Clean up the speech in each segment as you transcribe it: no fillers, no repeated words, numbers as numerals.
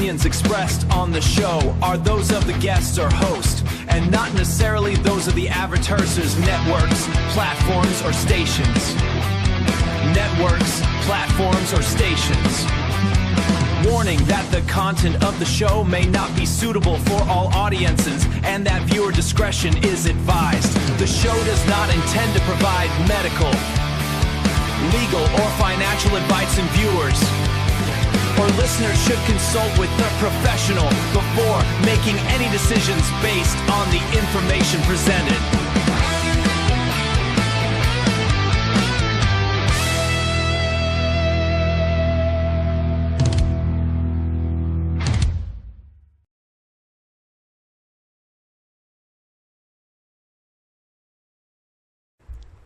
opinions expressed on the show are those of the guests or host, and not necessarily those of the advertisers, networks, platforms, or stations. Networks, platforms, or stations. Warning that the content of the show may not be suitable for all audiences and that viewer discretion is advised. The show does not intend to provide medical, legal, or financial advice, and viewers or listeners should consult with the professional before making any decisions based on the information presented.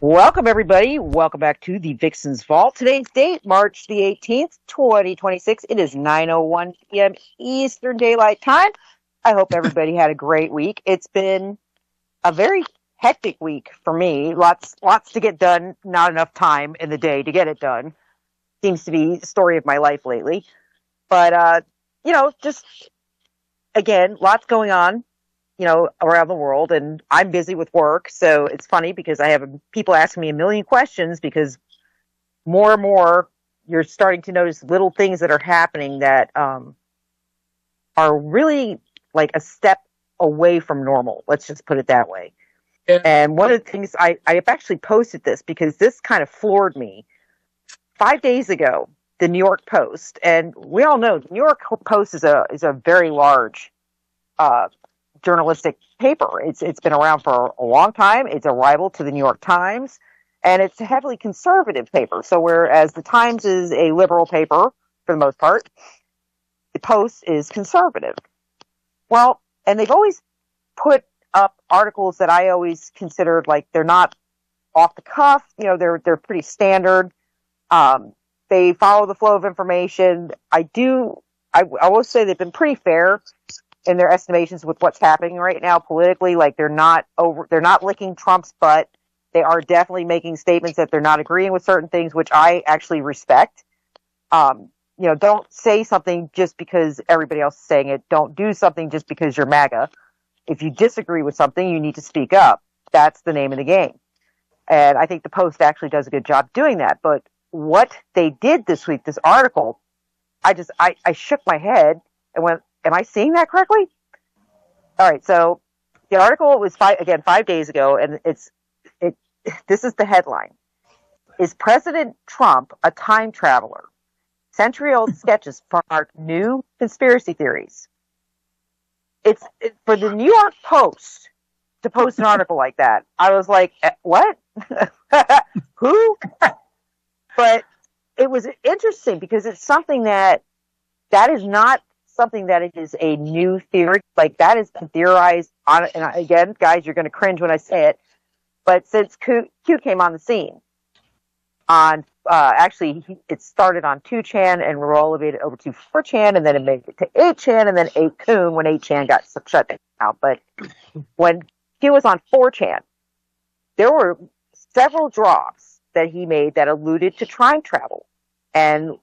Welcome, everybody. Welcome back to the Vixen'S Vault. Today's date, March the 18th, 2026. It is 9:01 p.m. Eastern Daylight Time. I hope everybody had a great week. It's been a very hectic week for me. Lots to get done. Not enough time in the day to get it done. Seems to be the story of my life lately. But, just, again, lots going on, around the world, and I'm busy with work, so it's funny because I have people asking me a million questions because more and more you're starting to notice little things that are happening that are really like a step away from normal. Let's just put it that way. Yeah. And one of the things I have actually posted this because this kind of floored me. 5 days ago, the New York Post, and we all know the New York Post is a very large journalistic paper. It's been around for a long time. It's a rival to the New York Times, and it's a heavily conservative paper. So whereas the Times is a liberal paper for the most part, the Post is conservative. Well, and they've always put up articles that I always considered like they're not off the cuff. They're pretty standard. They follow the flow of information. I will say they've been pretty fair in their estimations with what's happening right now politically. Like they're not licking Trump's butt. They are definitely making statements that they're not agreeing with certain things, which I actually respect. Don't say something just because everybody else is saying it. Don't do something just because you're MAGA. If you disagree with something, you need to speak up. That's the name of the game. And I think the Post actually does a good job doing that. But what they did this week, this article, I shook my head and went, am I seeing that correctly? All right, so the article was 5 days ago, and this is the headline. Is President Trump a time traveler? Century-old sketches spark new conspiracy theories. It's for the New York Post to post an article like that. I was like, what? Who? But it was interesting because it's something that is not something that it is a new theory. Like that has been theorized on, and again, guys, you're going to cringe when I say it, but since Q came on the scene on, it started on 2chan and elevated over to 4chan, and then it made it to 8chan, and then 8kun when 8chan got shut down. But when Q was on 4chan, there were several drops that he made that alluded to time travel. And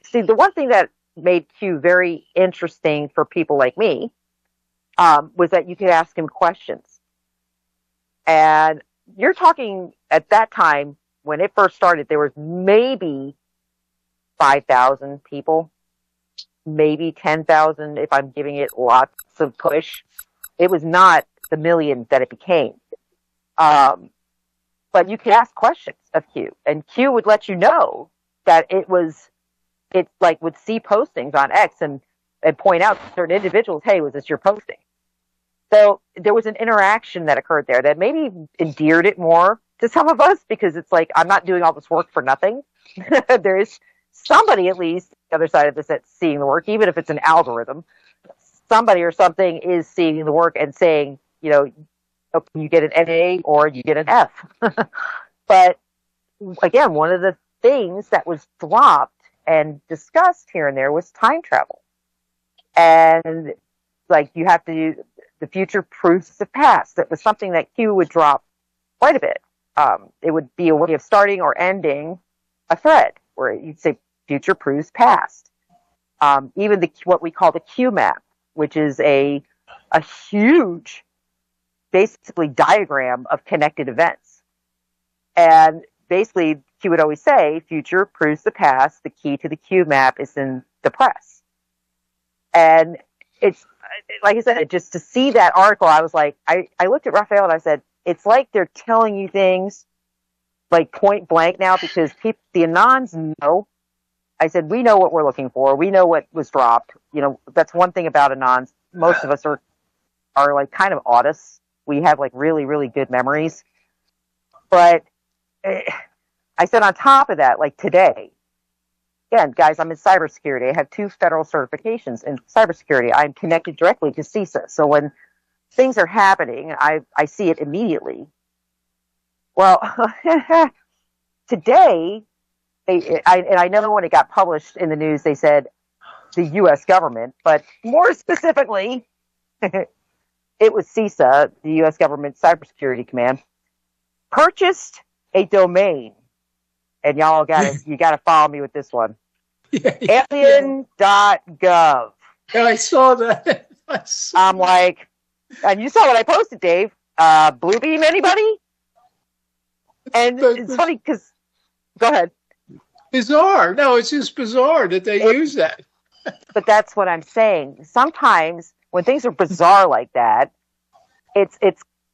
see, the one thing that made Q very interesting for people like me was that you could ask him questions. And you're talking at that time, when it first started, there was maybe 5,000 people, maybe 10,000 if I'm giving it lots of push. It was not the millions that it became. But you could ask questions of Q, and Q would let you know that it's like would see postings on X and point out to certain individuals, hey, was this your posting? So there was an interaction that occurred there that maybe endeared it more to some of us because it's like, I'm not doing all this work for nothing. There is somebody at least the other side of this that's seeing the work, even if it's an algorithm. Somebody or something is seeing the work and saying, you get an NA or you get an F. But again, one of the things that was dropped and discussed here and there was time travel. And like you have to do the future proofs the past. That was something that Q would drop quite a bit. It would be a way of starting or ending a thread where you'd say future proofs past. even what we call the Q map, which is a huge, basically, diagram of connected events. And basically, Q would always say, future proves the past. The key to the Q map is in the press. And it's, like I said, just to see that article, I was like, I looked at Raphael and I said, it's like they're telling you things like point blank now, because the Anons know. I said, we know what we're looking for. We know what was dropped. You know, that's one thing about Anons. Most of us are like kind of autists. We have like really, really good memories. But I said on top of that, like today, again, guys, I'm in cybersecurity. I have 2 federal certifications in cybersecurity. I'm connected directly to CISA. So when things are happening, I see it immediately. Well, today, I know when it got published in the news, they said the U.S. government, but more specifically, it was CISA, the U.S. government cybersecurity command, purchased a domain, and y'all you gotta follow me with this one. Alien.gov. Yeah, I saw that. I'm like, and you saw what I posted, Dave. Bluebeam, anybody? And it's funny because, go ahead. Bizarre. No, it's just bizarre that they use that. But that's what I'm saying. Sometimes when things are bizarre like that, it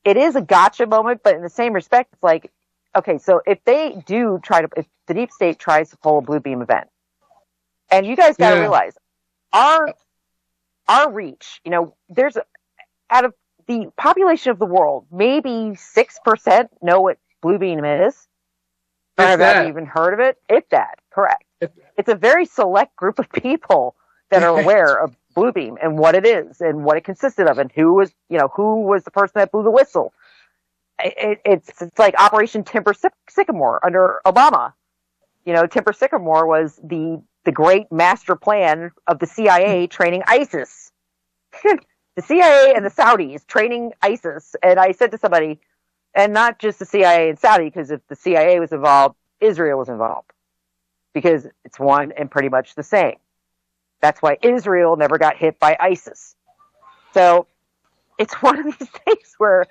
is a gotcha moment, but in the same respect, it's like, okay, so if they do if the deep state tries to pull a Bluebeam event, and you guys got to realize our reach, you know, out of the population of the world, maybe 6% know what Bluebeam is, or have ever even heard of it. If that, correct. It's a very select group of people that are aware of Bluebeam and what it is and what it consisted of and who was the person that blew the whistle. It's like Operation Timber Sycamore under Obama. You know, Timber Sycamore was the great master plan of the CIA training ISIS. The CIA and the Saudis training ISIS. And I said to somebody, and not just the CIA and Saudi, because if the CIA was involved, Israel was involved. Because it's one and pretty much the same. That's why Israel never got hit by ISIS. So it's one of these things where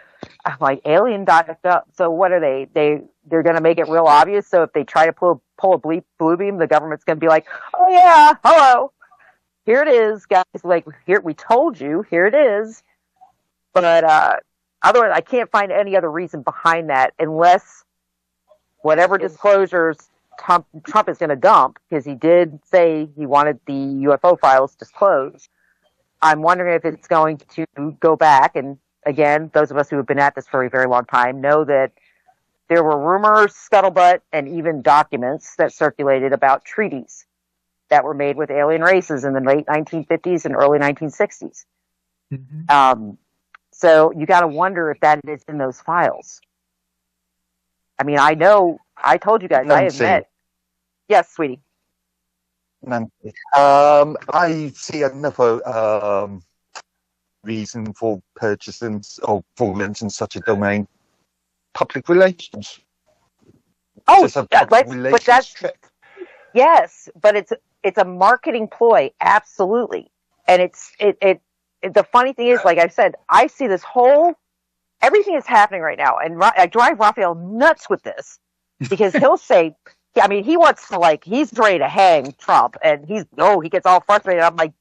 I'm like, alien.gov. So what are they? They're going to make it real obvious. So if they try to pull a Bluebeam, the government's going to be like, oh yeah, hello, here it is, guys. Like, here, we told you, here it is. But otherwise, I can't find any other reason behind that, unless whatever disclosures Trump is going to dump, because he did say he wanted the UFO files disclosed. I'm wondering if it's going to go back, and again, those of us who have been at this for a very long time know that there were rumors, scuttlebutt, and even documents that circulated about treaties that were made with alien races in the late 1950s and early 1960s. Mm-hmm. So you got to wonder if that is in those files. I mean, I know, I told you guys, Nancy. I have met. Yes, sweetie. Nancy. I see another reason for purchasing or for mentioning such a domain: public relations. Oh, but that's trick. Yes, but it's a marketing ploy, absolutely. And the funny thing is, like I said, I see this everything is happening right now, and I drive Raphael nuts with this, because he'll say, I mean, he wants to, he's ready to hang Trump, and he gets all frustrated. I'm like,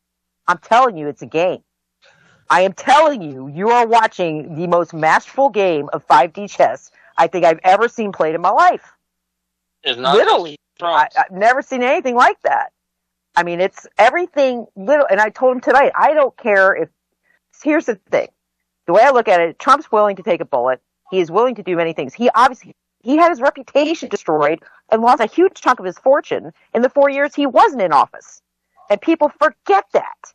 I'm telling you, it's a game. I am telling you, you are watching the most masterful game of 5D chess I think I've ever seen played in my life. It's not literally. I've never seen anything like that. I mean, it's everything little, and I told him tonight, I don't care if, here's the thing. The way I look at it, Trump's willing to take a bullet. He is willing to do many things. He had his reputation destroyed and lost a huge chunk of his fortune in the 4 years he wasn't in office. And people forget that.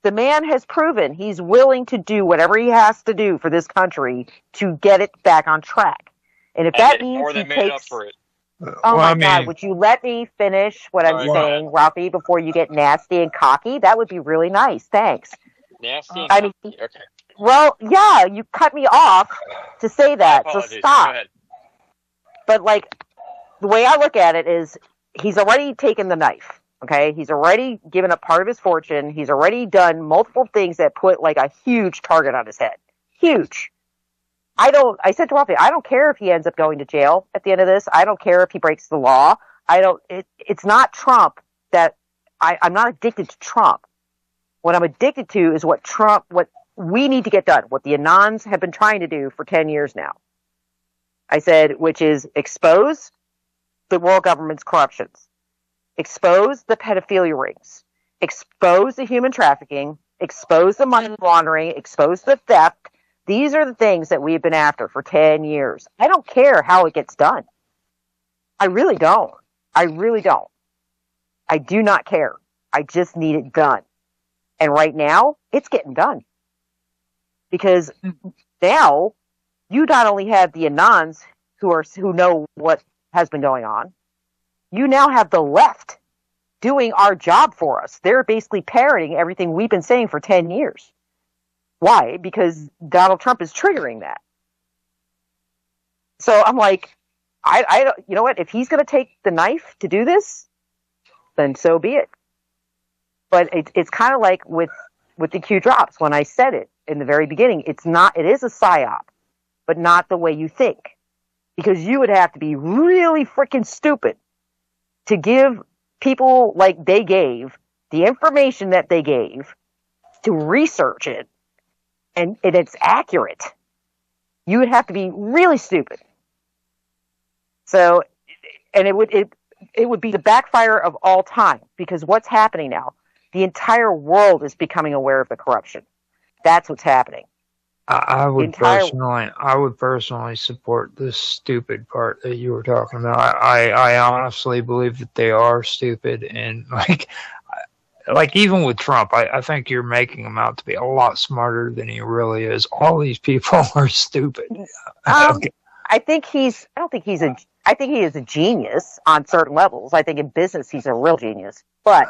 The man has proven he's willing to do whatever he has to do for this country to get it back on track. And if that means he takes... up for it. Oh my God, would you let me finish what I'm saying, Ralphie, before you get nasty and cocky? That would be really nice. Thanks. Nasty and cocky? Okay. Well, yeah, you cut me off to say that, so stop. But, the way I look at it is, he's already taken the knife, Okay, he's already given up part of his fortune. He's already done multiple things that put like a huge target on his head. Huge. I said to Ralphie, I don't care if he ends up going to jail at the end of this. I don't care if he breaks the law. It's not Trump that I'm not addicted to Trump. What I'm addicted to is what we need to get done, what the Anons have been trying to do for 10 years now. I said, which is expose the world government's corruptions, expose the pedophilia rings, expose the human trafficking, expose the money laundering, expose the theft. These are the things that we've been after for 10 years. I don't care how it gets done. I really don't. I really don't. I do not care. I just need it done. And right now, it's getting done. Because now, you not only have the Anons who know what has been going on, you now have the left doing our job for us. They're basically parroting everything we've been saying for 10 years. Why? Because Donald Trump is triggering that. So I'm like, I don't, you know what? If he's going to take the knife to do this, then so be it. But it's kind of like with the Q drops. When I said it in the very beginning, it is a psyop, but not the way you think. Because you would have to be really freaking stupid to give people like they gave the information that they gave to research it and it's accurate. You would have to be really stupid. So, and it would be the backfire of all time, because what's happening now? The entire world is becoming aware of the corruption. That's what's happening. I would personally support this stupid part that you were talking about. I honestly believe that they are stupid, and like even with Trump, I think you're making him out to be a lot smarter than he really is. All these people are stupid. I think he is a genius on certain levels. I think in business he's a real genius, but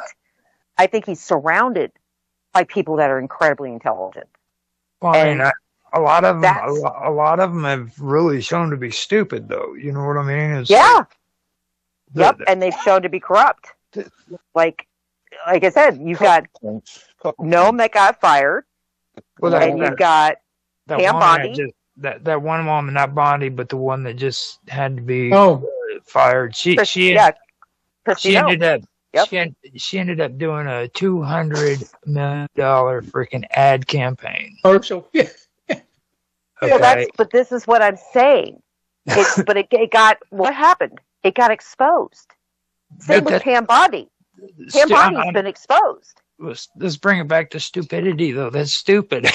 I think he's surrounded by people that are incredibly intelligent. Well, I mean, a lot of them have really shown to be stupid, though. You know what I mean? Yep, and they've shown to be corrupt. Like I said, you've got Noam that got fired, and you've got Pam Bondi. That one woman, not Bondi, but the one that just had to be fired. She ended up. Yep. She ended up doing a $200 million freaking ad campaign. Commercial. Yeah. Okay. But this is what I'm saying. It got, what happened? It got exposed. Same with Pam Bondi. Pam Bondi's been exposed. Let's bring it back to stupidity, though. That's stupid.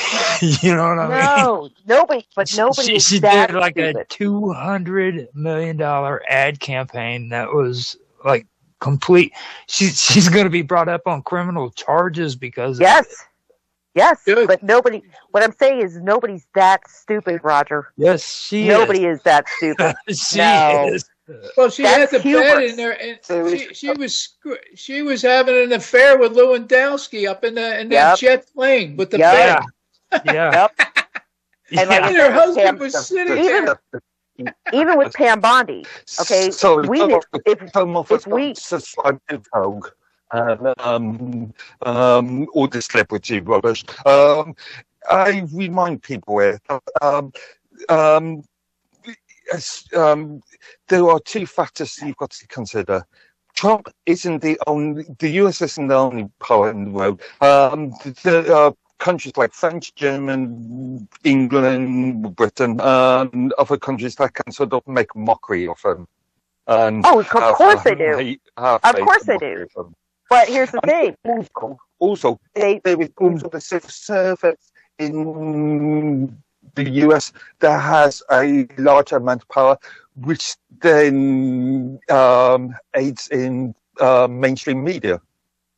You know what I mean? No, nobody. She did like stupid. A $200 million ad campaign that was like complete. She's going to be brought up on criminal charges because yes, Good. But nobody. What I'm saying is nobody's that stupid, Roger. Yes, Nobody is that stupid. She is. Well, she had the bed in there, and she was having an affair with Lewandowski up in that jet plane with the bed. Yeah. And her husband was sitting there. Even with Pam Bondi, okay. So we if we all the celebrity rubbish. I remind people here. There are two factors you've got to consider. Trump isn't the US isn't the only power in the world. There are countries like France, Germany, England, Britain, and other countries that can sort of make a mockery of him. And of course they do. Of course they do. But here's the thing. Also, there is also the civil service in the US that has a large amount of power, which then aids in mainstream media.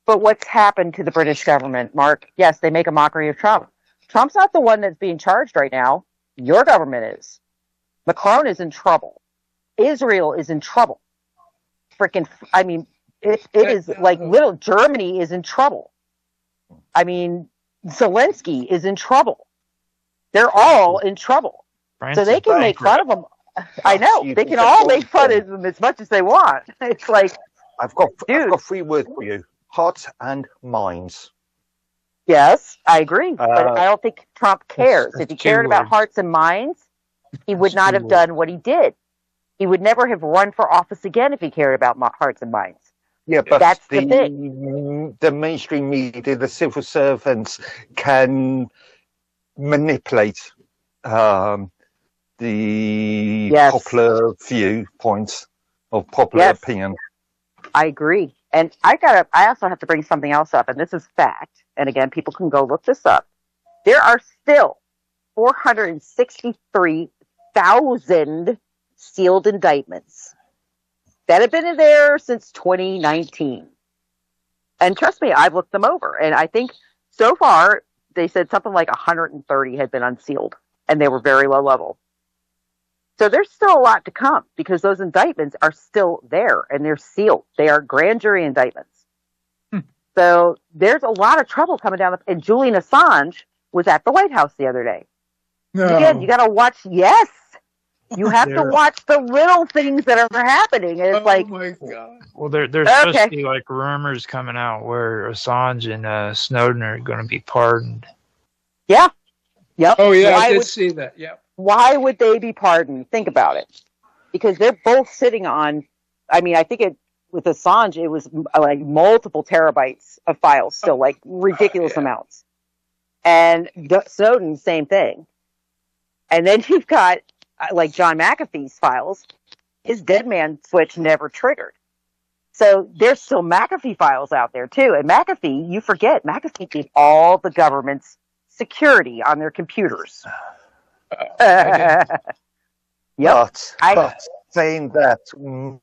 But what's happened to the British government, Mark? Yes, they make a mockery of Trump. Trump's not the one that's being charged right now. Your government is. Macron is in trouble. Israel is in trouble. Freaking, I mean, it is like little Germany is in trouble. I mean, Zelensky is in trouble. They're all in trouble. So they can make fun of him. I know. They can all make fun of him as much as they want. It's like, I've got 3 words for you. hearts and minds. Yes, I agree. But I don't think Trump cares. If he cared about hearts and minds, he would not have done what he did. He would never have run for office again if he cared about hearts and minds. Yeah, but that's the thing. The mainstream media, the civil servants can manipulate the popular viewpoints of popular opinion. I agree. And I also have to bring something else up, and this is fact. And again, people can go look this up. There are still 463,000 sealed indictments that have been in there since 2019. And trust me, I've looked them over. And I think so far, they said something like 130 had been unsealed, and they were very low level. So there's still a lot to come because those indictments are still there and they're sealed. They are grand jury indictments. So there's a lot of trouble coming down. And Julian Assange was at the White House the other day. No. Again, you got to watch. Yes, you have to watch the little things that are happening. And it's my God. Well, there's supposed to be like rumors coming out where Assange and Snowden are going to be pardoned. Yeah. Yep. Oh yeah, I did see that. Yeah. Why would they be pardoned? Think about it. Because they're both sitting on, I mean, I think with Assange, it was like multiple terabytes of files still, like ridiculous amounts. And Snowden, same thing. And then you've got, like John McAfee's files, his dead man switch never triggered. So there's still McAfee files out there too. And McAfee, you forget, McAfee gave all the government's security on their computers. But saying that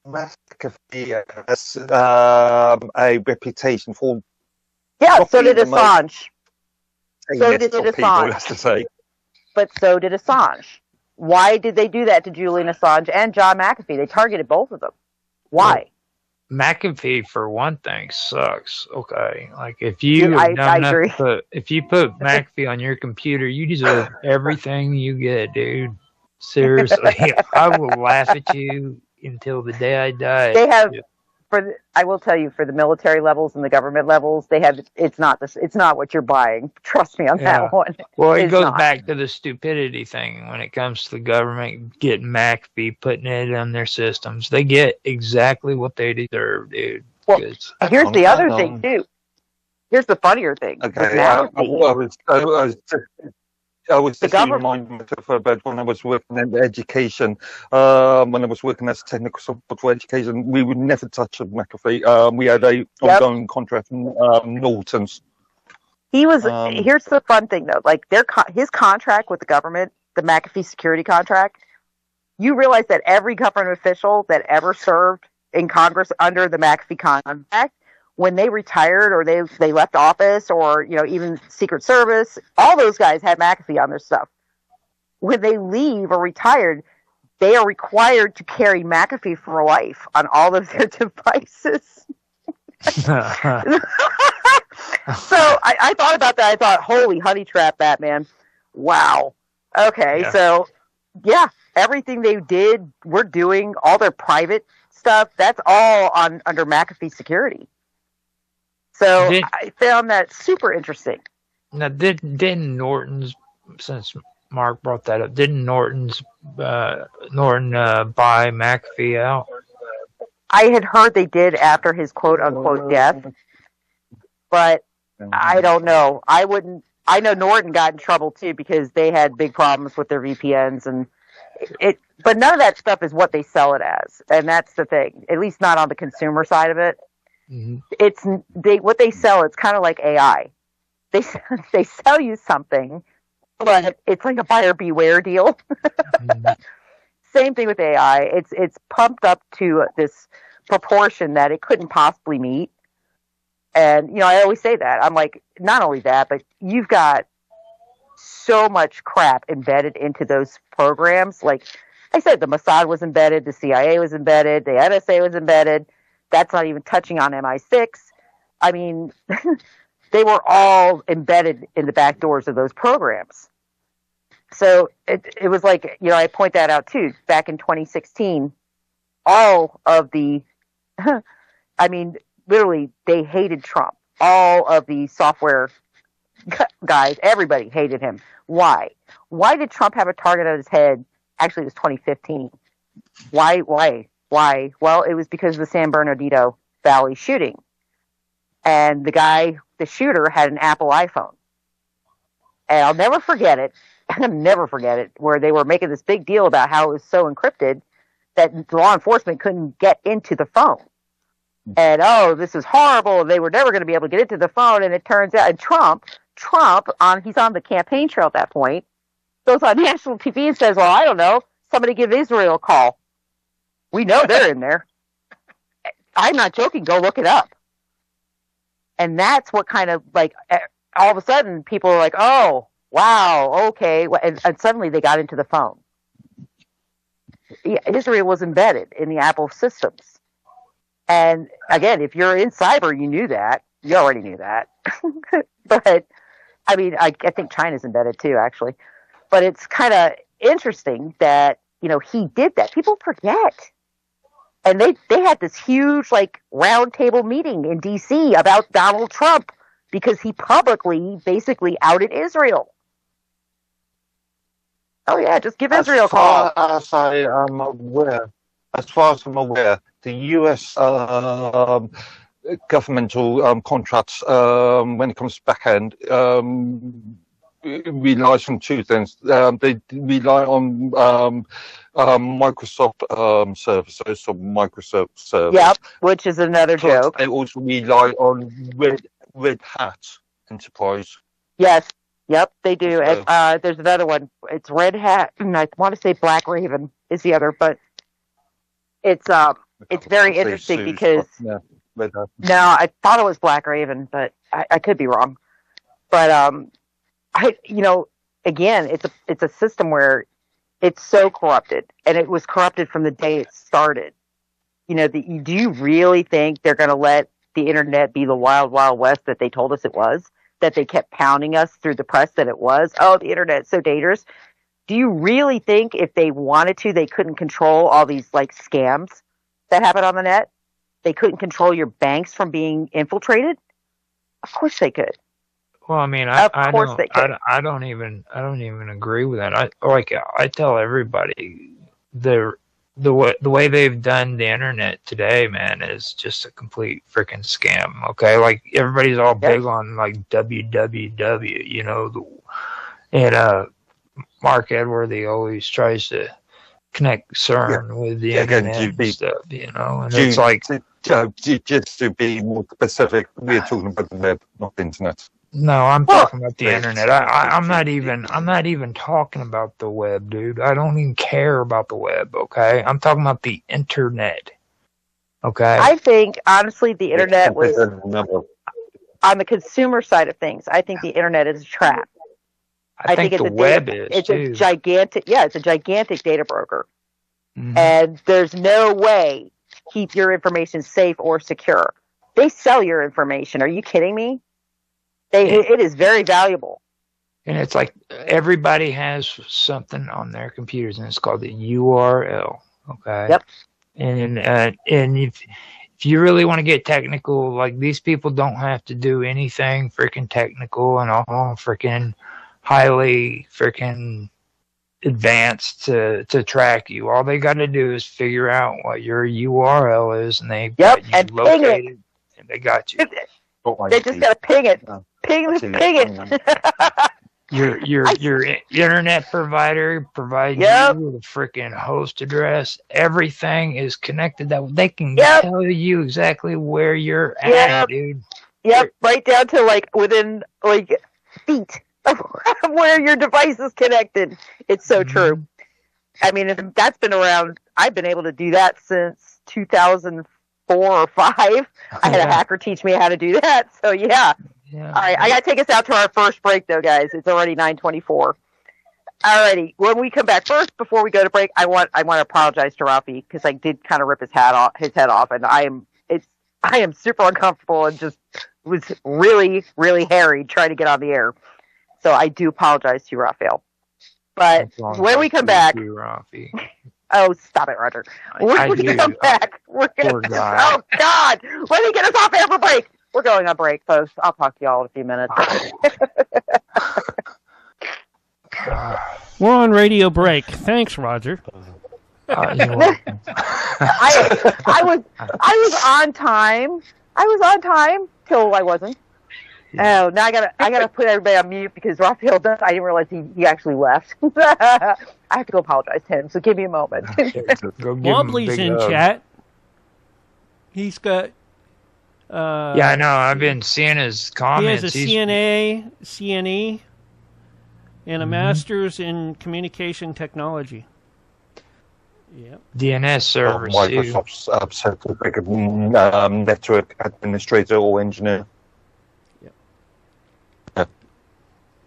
McAfee has a reputation for so did Assange. So did Assange. But so did Assange. Why did they do that to Julian Assange and John McAfee? They targeted both of them. Why? McAfee, for one thing, sucks. Okay, like if you if you put McAfee on your computer, you deserve everything you get, dude. Seriously, I will laugh at you until the day I die. They have, I will tell you, for the military levels and the government levels, they have. It's not what you're buying. Trust me on that one. Well, it goes back to the stupidity thing when it comes to the government getting McAfee, putting it on their systems. They get exactly what they deserve, dude. Well, here's the other thing too. Here's the funnier thing. Okay, I was just reminding myself about when I was working in education. When I was working as technical support for education, we would never touch a McAfee. We had a ongoing contract from Norton's. He was. Here's the fun thing, though. Like his contract with the government, the McAfee security contract. You realize that every government official that ever served in Congress under the McAfee contract, when they retired or they left office or, even Secret Service, all those guys had McAfee on their stuff. When they leave or retired, they are required to carry McAfee for life on all of their devices. So I thought about that. I thought, holy honey trap, Batman. Wow. Okay. Yeah. So everything they did, we're doing, all their private stuff, that's all under McAfee security. So I found that super interesting. Now, didn't Norton's, since Mark brought that up, didn't Norton buy McAfee out? I had heard they did after his quote-unquote death, but I don't know. I know Norton got in trouble, too, because they had big problems with their VPNs, but none of that stuff is what they sell it as, and that's the thing, at least not on the consumer side of it. Mm-hmm. What they sell, it's kind of like AI. They sell you something, but it's like a buyer beware deal. Mm-hmm. Same thing with AI. It's pumped up to this proportion that it couldn't possibly meet. And I always say that. I'm like, not only that, but you've got so much crap embedded into those programs. Like I said, the Mossad was embedded, the CIA was embedded, the NSA was embedded. That's not even touching on MI6. I mean, they were all embedded in the back doors of those programs. So it was like, I point that out too. Back in 2016, all of the, literally, they hated Trump. All of the software guys, everybody hated him. Why? Why did Trump have a target on his head? Actually, it was 2015. Why? Well, it was because of the San Bernardino Valley shooting. And the shooter had an Apple iPhone. And I'll never forget it, where they were making this big deal about how it was so encrypted that law enforcement couldn't get into the phone. And, oh, this is horrible. They were never going to be able to get into the phone. And it turns out, and Trump, he's on the campaign trail at that point, goes on national TV and says, well, I don't know, somebody give Israel a call. We know they're in there. I'm not joking. Go look it up. And that's what kind of, like, all of a sudden people are like, oh, wow, okay. And suddenly they got into the phone. Israel was embedded in the Apple systems. And again, if you're in cyber, you knew that. You already knew that. But, I mean, I think China's embedded too, actually. But it's kind of interesting that, he did that. People forget. And they had this huge, like, round table meeting in D.C. about Donald Trump because he publicly basically outed Israel. Oh, yeah, just give Israel a call. As far as I'm aware, the U.S. Governmental contracts, when it comes to back end, relies on two things. They rely on Microsoft services, or Microsoft servers. Yep, which is another joke. They also rely on Red Hat Enterprise. Yes, yep, they do. And, there's another one. It's Red Hat, and I want to say Black Raven is the other, but it's very interesting because no, I thought it was Black Raven, but I could be wrong. But again, it's a system where it's so corrupted, and it was corrupted from the day it started. Do you really think they're going to let the internet be the wild, wild west that they told us it was? That they kept pounding us through the press that it was? Oh, the internet's so dangerous. Do you really think if they wanted to, they couldn't control all these, like, scams that happen on the net? They couldn't control your banks from being infiltrated? Of course they could. Well, I mean, I don't even agree with that. I tell everybody the way they've done the internet today, man, is just a complete freaking scam. Okay, like everybody's all big on like www, and Mark Edworthy always tries to connect CERN with the internet and stuff, and it's like, just to be more specific, we're talking about the web, not the internet. No, I'm talking about the internet. I'm not even talking about the web, dude. I don't even care about the web, okay? I'm talking about the internet. Okay? I think, honestly, the internet was, on the consumer side of things, I think the internet is a trap. I think the web is, it's a gigantic data broker. Mm-hmm. And there's no way keep your information safe or secure. They sell your information. Are you kidding me? It is very valuable. And it's like everybody has something on their computers, and it's called the URL. Okay. Yep. And if you really want to get technical, like, these people don't have to do anything freaking technical and all freaking highly freaking advanced to track you. All they got to do is figure out what your URL is, and they got you located, and they got you. They just got to ping it. Ping it. Your internet provider provides you with a freaking host address. Everything is connected. That they can tell you exactly where you're at, dude. Yep, right down to like within like feet of where your device is connected. It's so true. I mean, that's been around. I've been able to do that since 2004 or 5. I had a hacker teach me how to do that. So yeah. All right, I got to take us out to our first break, though, guys. It's already 9:24. All righty. When we come back, first, before we go to break, I want to apologize to Rafi because I did kind of rip his head off, and I am super uncomfortable and just was really, really harried trying to get on the air. So I do apologize to you, Raphael. But when we come back, Oh, stop it, Roger. We're going to come back. Oh, God. Let me get us off air for break. We're going on break, folks. I'll talk to y'all in a few minutes. We're on radio break. Thanks, Roger. I was on time. I was on time till I wasn't. Oh, now I gotta put everybody on mute because Raphael does. I didn't realize he actually left. I have to go apologize to him. So give me a moment. Wobbly's in chat. He's got. Yeah, I know. I've been seeing his comments. He has a CNE, and a master's in communication technology. Yep. DNS servers. Microsoft's upset with network administrator or engineer.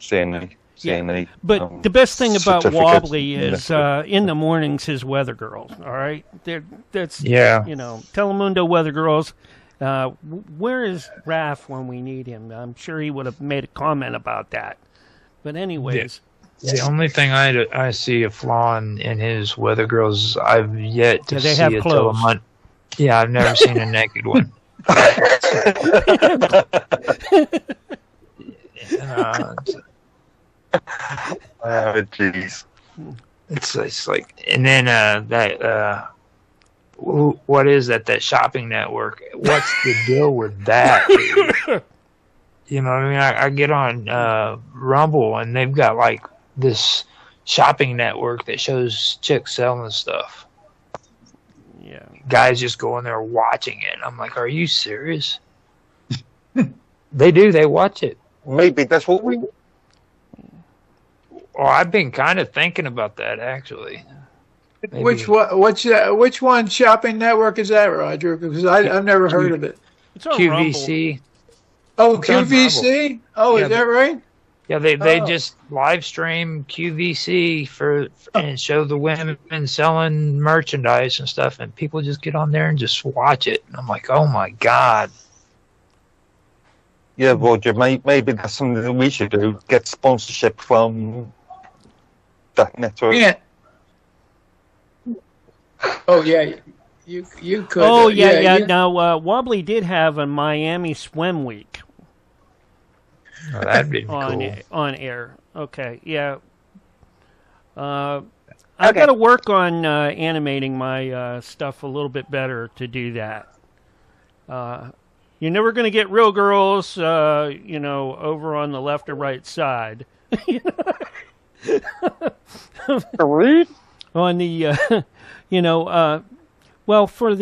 CNE. Yeah. But the best thing about Wobbly is in the mornings his weather girls. All right, that's Telemundo weather girls. Where is Raph when we need him? I'm sure he would have made a comment about that. But anyways, the only thing I see a flaw in his weather girls, I've yet to see a Telemundo. Yeah, I've never seen a naked one. Jeez. It's like, and then that what is that shopping network? What's the deal with that? You know what I mean? I get on Rumble and they've got like this shopping network that shows chicks selling stuff. Yeah, guys just go in there watching it. I'm like, are you serious? They do. They watch it. Maybe that's what we. Well, I've been kind of thinking about that actually. Maybe. Which one shopping network is that, Roger? Because I've never heard of it. It's on QVC. Rumble. Oh, QVC. Oh, is that right? Yeah, they just live stream QVC and show the women selling merchandise and stuff, and people just get on there and just watch it. And I'm like, oh my God. Yeah, Roger, maybe that's something that we should do. Get sponsorship from that network. Yeah. Oh, yeah. You could. Oh, yeah. Now, Wobbly did have a Miami Swim Week. Oh, that'd be cool. On air. Okay, yeah. I've got to work on animating my stuff a little bit better to do that. You're never going to get real girls, over on the left or right side. On the, well, for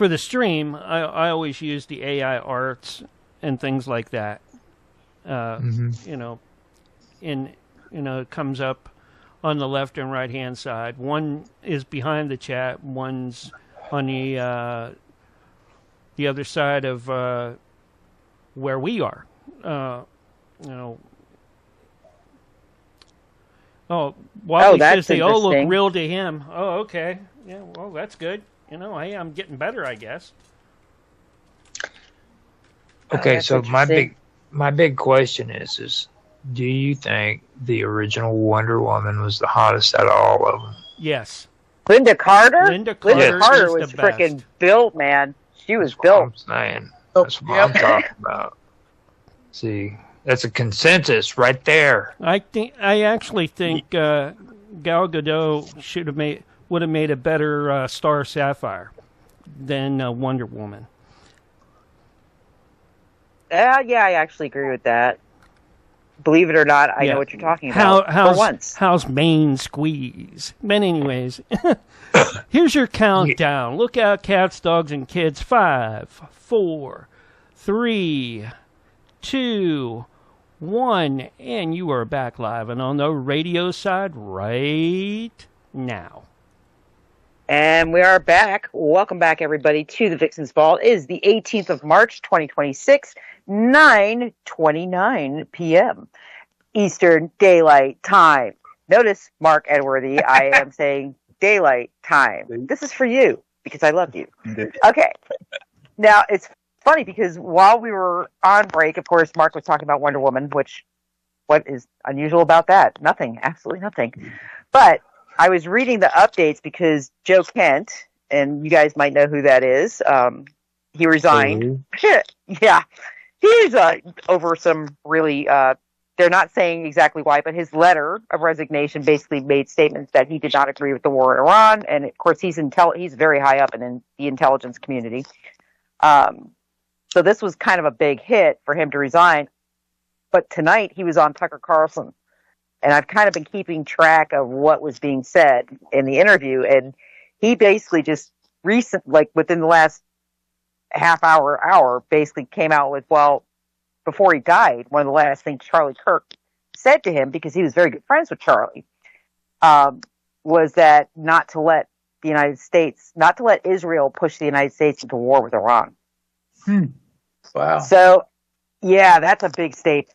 the stream, I always use the AI arts and things like that. It comes up on the left and right hand side. One is behind the chat. One's on the other side of where we are. Wobbly says they all look real to him. Oh, okay. Yeah, well, that's good. Hey, I'm getting better, I guess. Okay, so my big question is do you think the original Wonder Woman was the hottest out of all of them? Yes. Linda Carter? Linda Carter was freaking built, man. She was built. That's what I'm talking about. See, that's a consensus right there. I actually think Gal Gadot would have made a better Star Sapphire than Wonder Woman. Yeah, I actually agree with that. Believe it or not, I know what you're talking about. How's main squeeze? But anyways, here's your countdown. Look out, cats, dogs, and kids. 5, 4, 3, 2, 1, and you are back live and on the radio side right now. And we are back. Welcome back, everybody, to the Vixen'S Vault. It is the 18th of March, 2026, 9:29 p.m. Eastern Daylight Time. Notice, Mark Edwardy, I am saying daylight time. This is for you, because I love you. Okay. Now, it's funny, because while we were on break, of course, Mark was talking about Wonder Woman, which What is unusual about that? Nothing. Absolutely nothing. But I was reading the updates because Joe Kent, and you guys might know who that is. He resigned. Yeah. He's over some really, they're not saying exactly why, but his letter of resignation basically made statements that he did not agree with the war in Iran. And of course, he's very high up in the intelligence community. So this was kind of a big hit for him to resign. But tonight he was on Tucker Carlson, and I've kind of been keeping track of what was being said in the interview. And he basically just within the last half hour, basically came out with, well, before he died, one of the last things Charlie Kirk said to him, because he was very good friends with Charlie, was that not to let Israel push the United States into war with Iran. Wow. So, yeah, that's a big statement.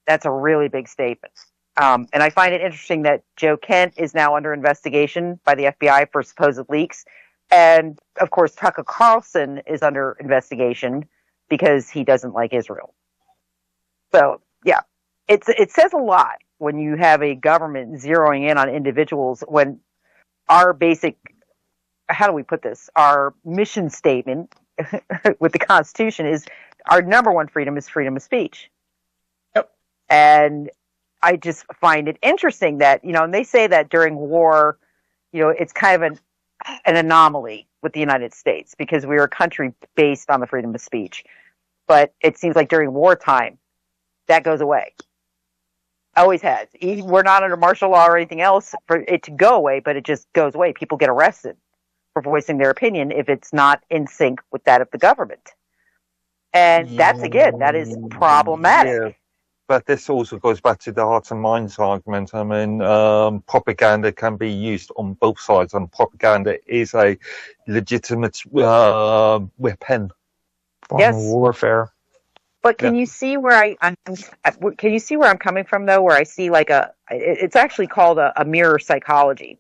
That's a really big statement. And I find it interesting that Joe Kent is now under investigation by the FBI for supposed leaks. And, of course, Tucker Carlson is under investigation because he doesn't like Israel. So, yeah, it says a lot when you have a government zeroing in on individuals when our basic, how do we put this, our mission statement with the Constitution is our number one freedom is freedom of speech. Yep. And I just find it interesting that, and they say that during war, it's kind of an anomaly with the United States because we're a country based on the freedom of speech. But it seems like during wartime, that goes away. Always has. We're not under martial law or anything else for it to go away, but it just goes away. People get arrested for voicing their opinion if it's not in sync with that of the government. And that is problematic. Yeah. But this also goes back to the hearts and minds argument. I mean, propaganda can be used on both sides, and propaganda is a legitimate weapon. Yes. Warfare. But can you see where can you see where I'm coming from, though, where I see it's actually called a mirror psychology.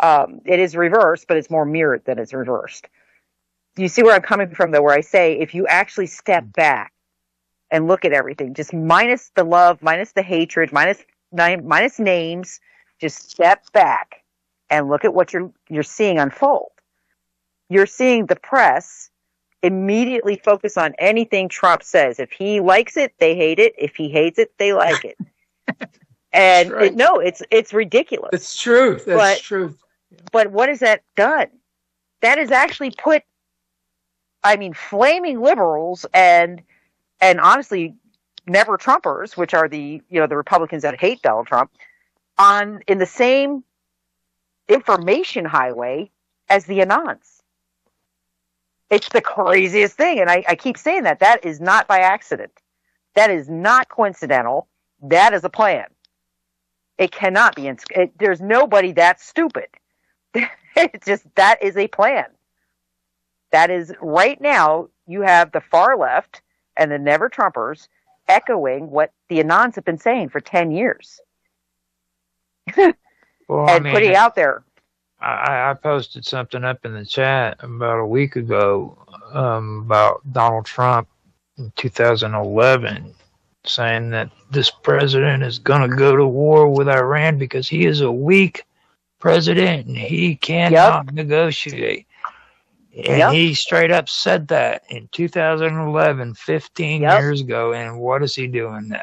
It is reversed, but it's more mirrored than it's reversed. You see where I'm coming from, though, where I say if you actually step back and look at everything, just minus the love, minus the hatred, minus names, just step back and look at what you're seeing unfold. You're seeing the press immediately focus on anything Trump says. If he likes it, they hate it. If he hates it, they like it. And right. It's ridiculous. It's truth. That's truth. But what has that done? That has actually put, flaming liberals and honestly, never Trumpers, which are the Republicans that hate Donald Trump, in the same information highway as the Anons. It's the craziest thing, and I keep saying that. That is not by accident. That is not coincidental. That is a plan. It cannot be. There's nobody that stupid. It's just, that is a plan. That is, right now, you have the far left and the never Trumpers echoing what the Anons have been saying for 10 years. Putting out there. I posted something up in the chat about a week ago about Donald Trump in 2011 saying that this president is going to go to war with Iran because he is a weak president and he cannot negotiate. And he straight up said that in 2011, 15 years ago. And what is he doing now?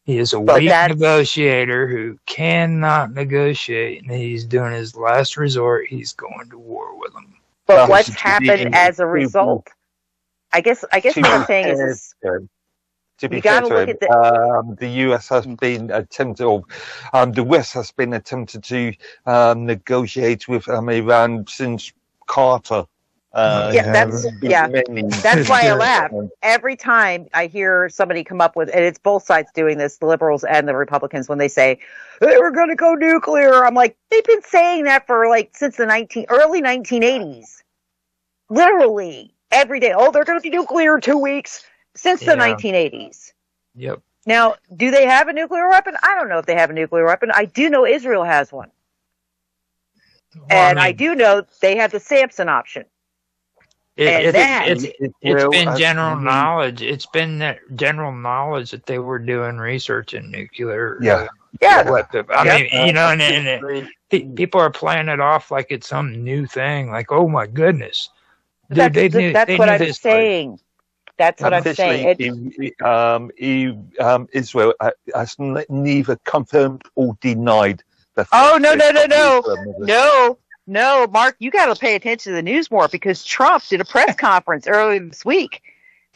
He is a weak negotiator who cannot negotiate, and he's doing his last resort. He's going to war with them. But what's happened as a result? I guess what I'm saying is to be fair to him, the US has been attempted, or the West has been attempted to negotiate with Iran since Carter. That's why I laugh every time I hear somebody come up with, and it's both sides doing this, the liberals and the Republicans, when they say they were going to go nuclear. I'm like, they've been saying that for since the early 1980s, literally every day. Oh, they're going to be nuclear in 2 weeks since the 1980s. Yep. Now, do they have a nuclear weapon? I don't know if they have a nuclear weapon. I do know Israel has one, and I do know they have the Samson option. It's been general knowledge. It's been general knowledge that they were doing research in nuclear. Weapons. I mean, and people are playing it off like it's some new thing. Like, oh my goodness, that's what I'm saying. That's what I'm saying. Israel has neither confirmed or denied the. Oh no, Mark, you got to pay attention to the news more, because Trump did a press conference earlier this week,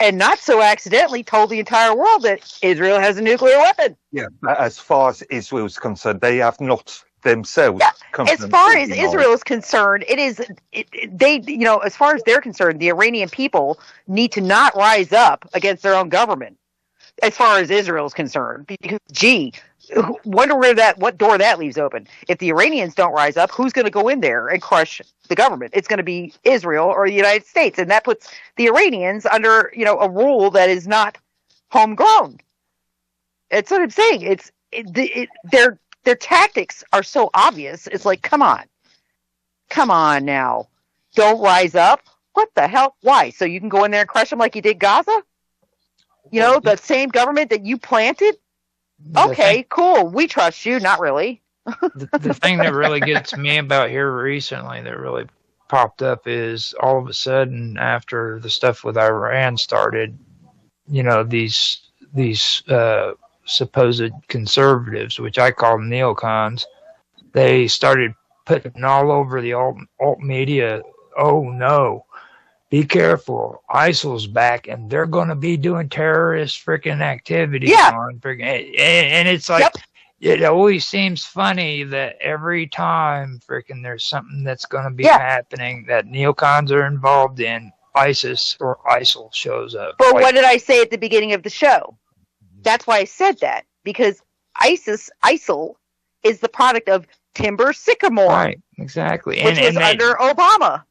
and not so accidentally told the entire world that Israel has a nuclear weapon. Yeah, as far as Israel is concerned, they have not themselves. Yeah. As far as Israel is concerned, as far as they're concerned, the Iranian people need to not rise up against their own government. As far as Israel is concerned, because wonder what door that leaves open. If the Iranians don't rise up, who's going to go in there and crush the government? It's going to be Israel or the United States, and that puts the Iranians under a rule that is not homegrown. That's what I'm saying. Their tactics are so obvious. It's like, come on now, don't rise up. What the hell? Why? So you can go in there and crush them like you did Gaza? The same government that you planted. Okay, cool. We trust you. Not really. The thing that really gets me about here recently that really popped up is all of a sudden, after the stuff with Iran started, these supposed conservatives, which I call neocons, they started putting all over the alt media, oh no, be careful, ISIL's back, and they're going to be doing terrorist freaking activities on freaking, and it's like, it always seems funny that every time freaking there's something that's going to be happening that neocons are involved in, ISIS or ISIL shows up. But what did I say at the beginning of the show? That's why I said that, because ISIL is the product of Timber Sycamore. Right, exactly. Which was under Obama.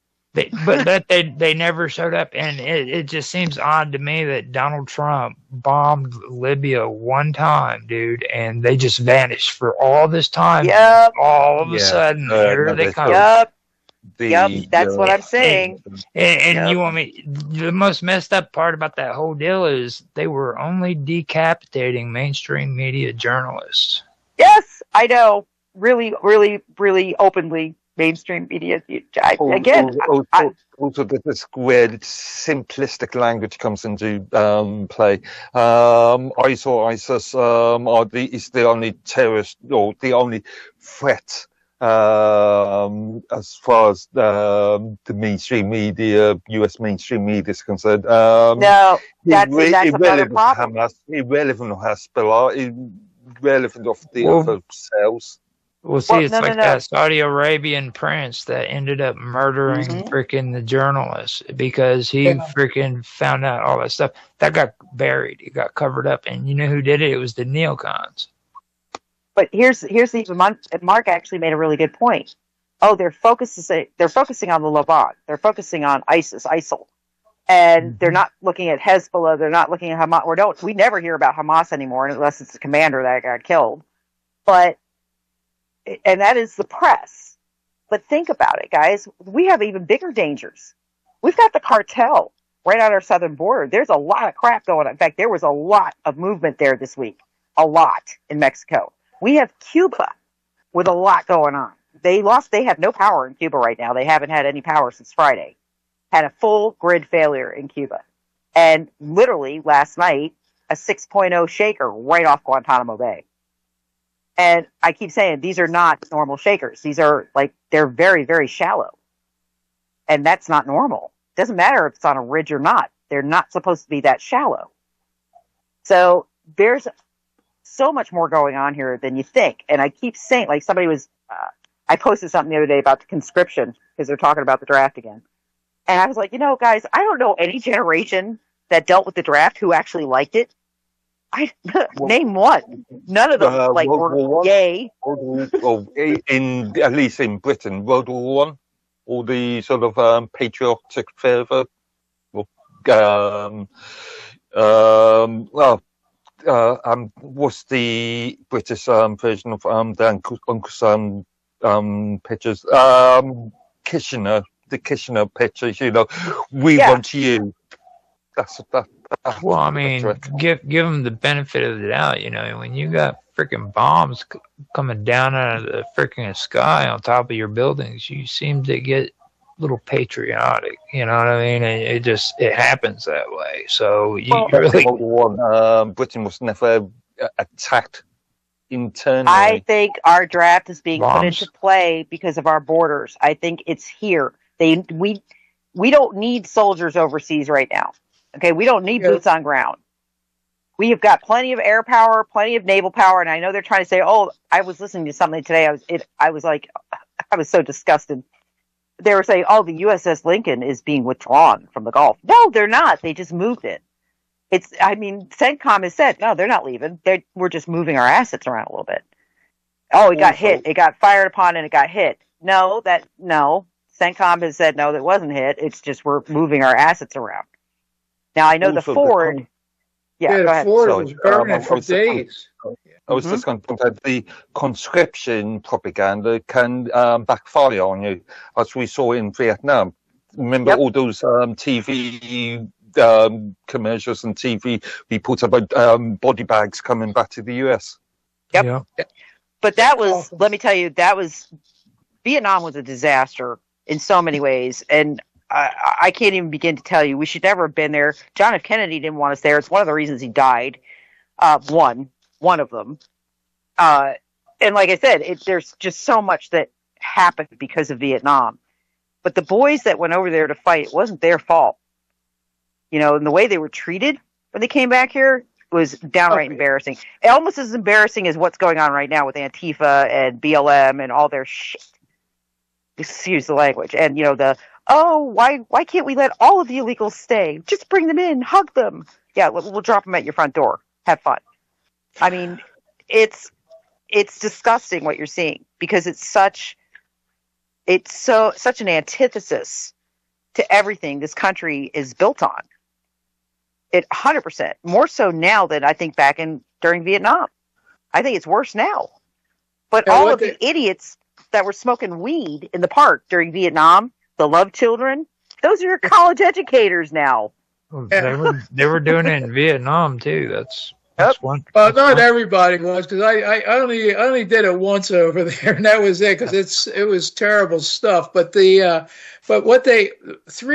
But they never showed up, and it just seems odd to me that Donald Trump bombed Libya one time, dude, and they just vanished for all this time. Yep. All of a sudden, here they come. Yep, that's what I'm saying. And you want me? The most messed up part about that whole deal is they were only decapitating mainstream media journalists. Yes, I know. Really, really, really openly. Mainstream media, also this weird simplistic language comes into play. ISIS is the only terrorist or the only threat as far as the mainstream media, U.S. mainstream media is concerned. No, that's another problem. Hamas, irrelevant of Hezbollah, irrelevant of the other cells. Well, see, it's that Saudi Arabian prince that ended up murdering freaking the journalist because he freaking found out all that stuff. That got buried. It got covered up. And you know who did it? It was the neocons. But here's Mark actually made a really good point. Oh, they're focusing on the Levant. They're focusing on ISIL. And they're not looking at Hezbollah. They're not looking at Hamas. We never hear about Hamas anymore unless it's the commander that got killed. And that is the press. But think about it, guys. We have even bigger dangers. We've got the cartel right on our southern border. There's a lot of crap going on. In fact, there was a lot of movement there this week. A lot in Mexico. We have Cuba with a lot going on. They have no power in Cuba right now. They haven't had any power since Friday. Had a full grid failure in Cuba. And literally last night, a 6.0 shaker right off Guantanamo Bay. And I keep saying these are not normal shakers. These are they're very, very shallow. And that's not normal. It doesn't matter if it's on a ridge or not. They're not supposed to be that shallow. So there's so much more going on here than you think. And I keep saying, I posted something the other day about the conscription because they're talking about the draft again. And I was like, guys, I don't know any generation that dealt with the draft who actually liked it. Name one. None of them were yay. At least in Britain, World War I, all the sort of patriotic fervor. What's the British version of the Uncle Sam pictures? Kitchener the Kishinev pictures, we want you. That's that. Well, I mean, give them the benefit of the doubt. When you got freaking bombs coming down out of the freaking sky on top of your buildings, you seem to get a little patriotic. You know what I mean? It happens that way. So you really. Britain was never attacked internally. I think our draft is being put into play because of our borders. I think it's here. We don't need soldiers overseas right now. Okay, we don't need boots on ground. We have got plenty of air power, plenty of naval power, and I know they're trying to say, "Oh, I was listening to something today. I was so disgusted." They were saying, "Oh, the USS Lincoln is being withdrawn from the Gulf." No, they're not. They just moved it. CENTCOM has said, no, they're not leaving. We're just moving our assets around a little bit. Oh, it got hit. It got fired upon and it got hit. No. CENTCOM has said, no, that wasn't hit. It's just we're moving our assets around. Now, I know the Ford. Go ahead. Ford was burning for days. I was just going to point out the conscription propaganda can backfire on you, as we saw in Vietnam. Remember all those TV commercials and TV reports about body bags coming back to the US. Yep. Yeah. But that was, let me tell you, Vietnam was a disaster in so many ways. And I can't even begin to tell you, we should never have been there. John F. Kennedy didn't want us there. It's one of the reasons he died. One of them. And like I said, there's just so much that happened because of Vietnam. But the boys that went over there to fight, it wasn't their fault. And the way they were treated when they came back here was downright embarrassing. Almost as embarrassing as what's going on right now with Antifa and BLM and all their shit. Excuse the language. And, why can't we let all of the illegals stay? Just bring them in, hug them. Yeah, we'll drop them at your front door. Have fun. I mean, it's disgusting what you're seeing because it's such an antithesis to everything this country is built on. It 100%, more so now than I think during Vietnam. I think it's worse now. But all of the idiots that were smoking weed in the park during Vietnam, the love children, those are your college educators now. They were doing it in Vietnam too. That's one. Not everybody was, because I only did it once over there, and that was it, because it was terrible stuff. But 3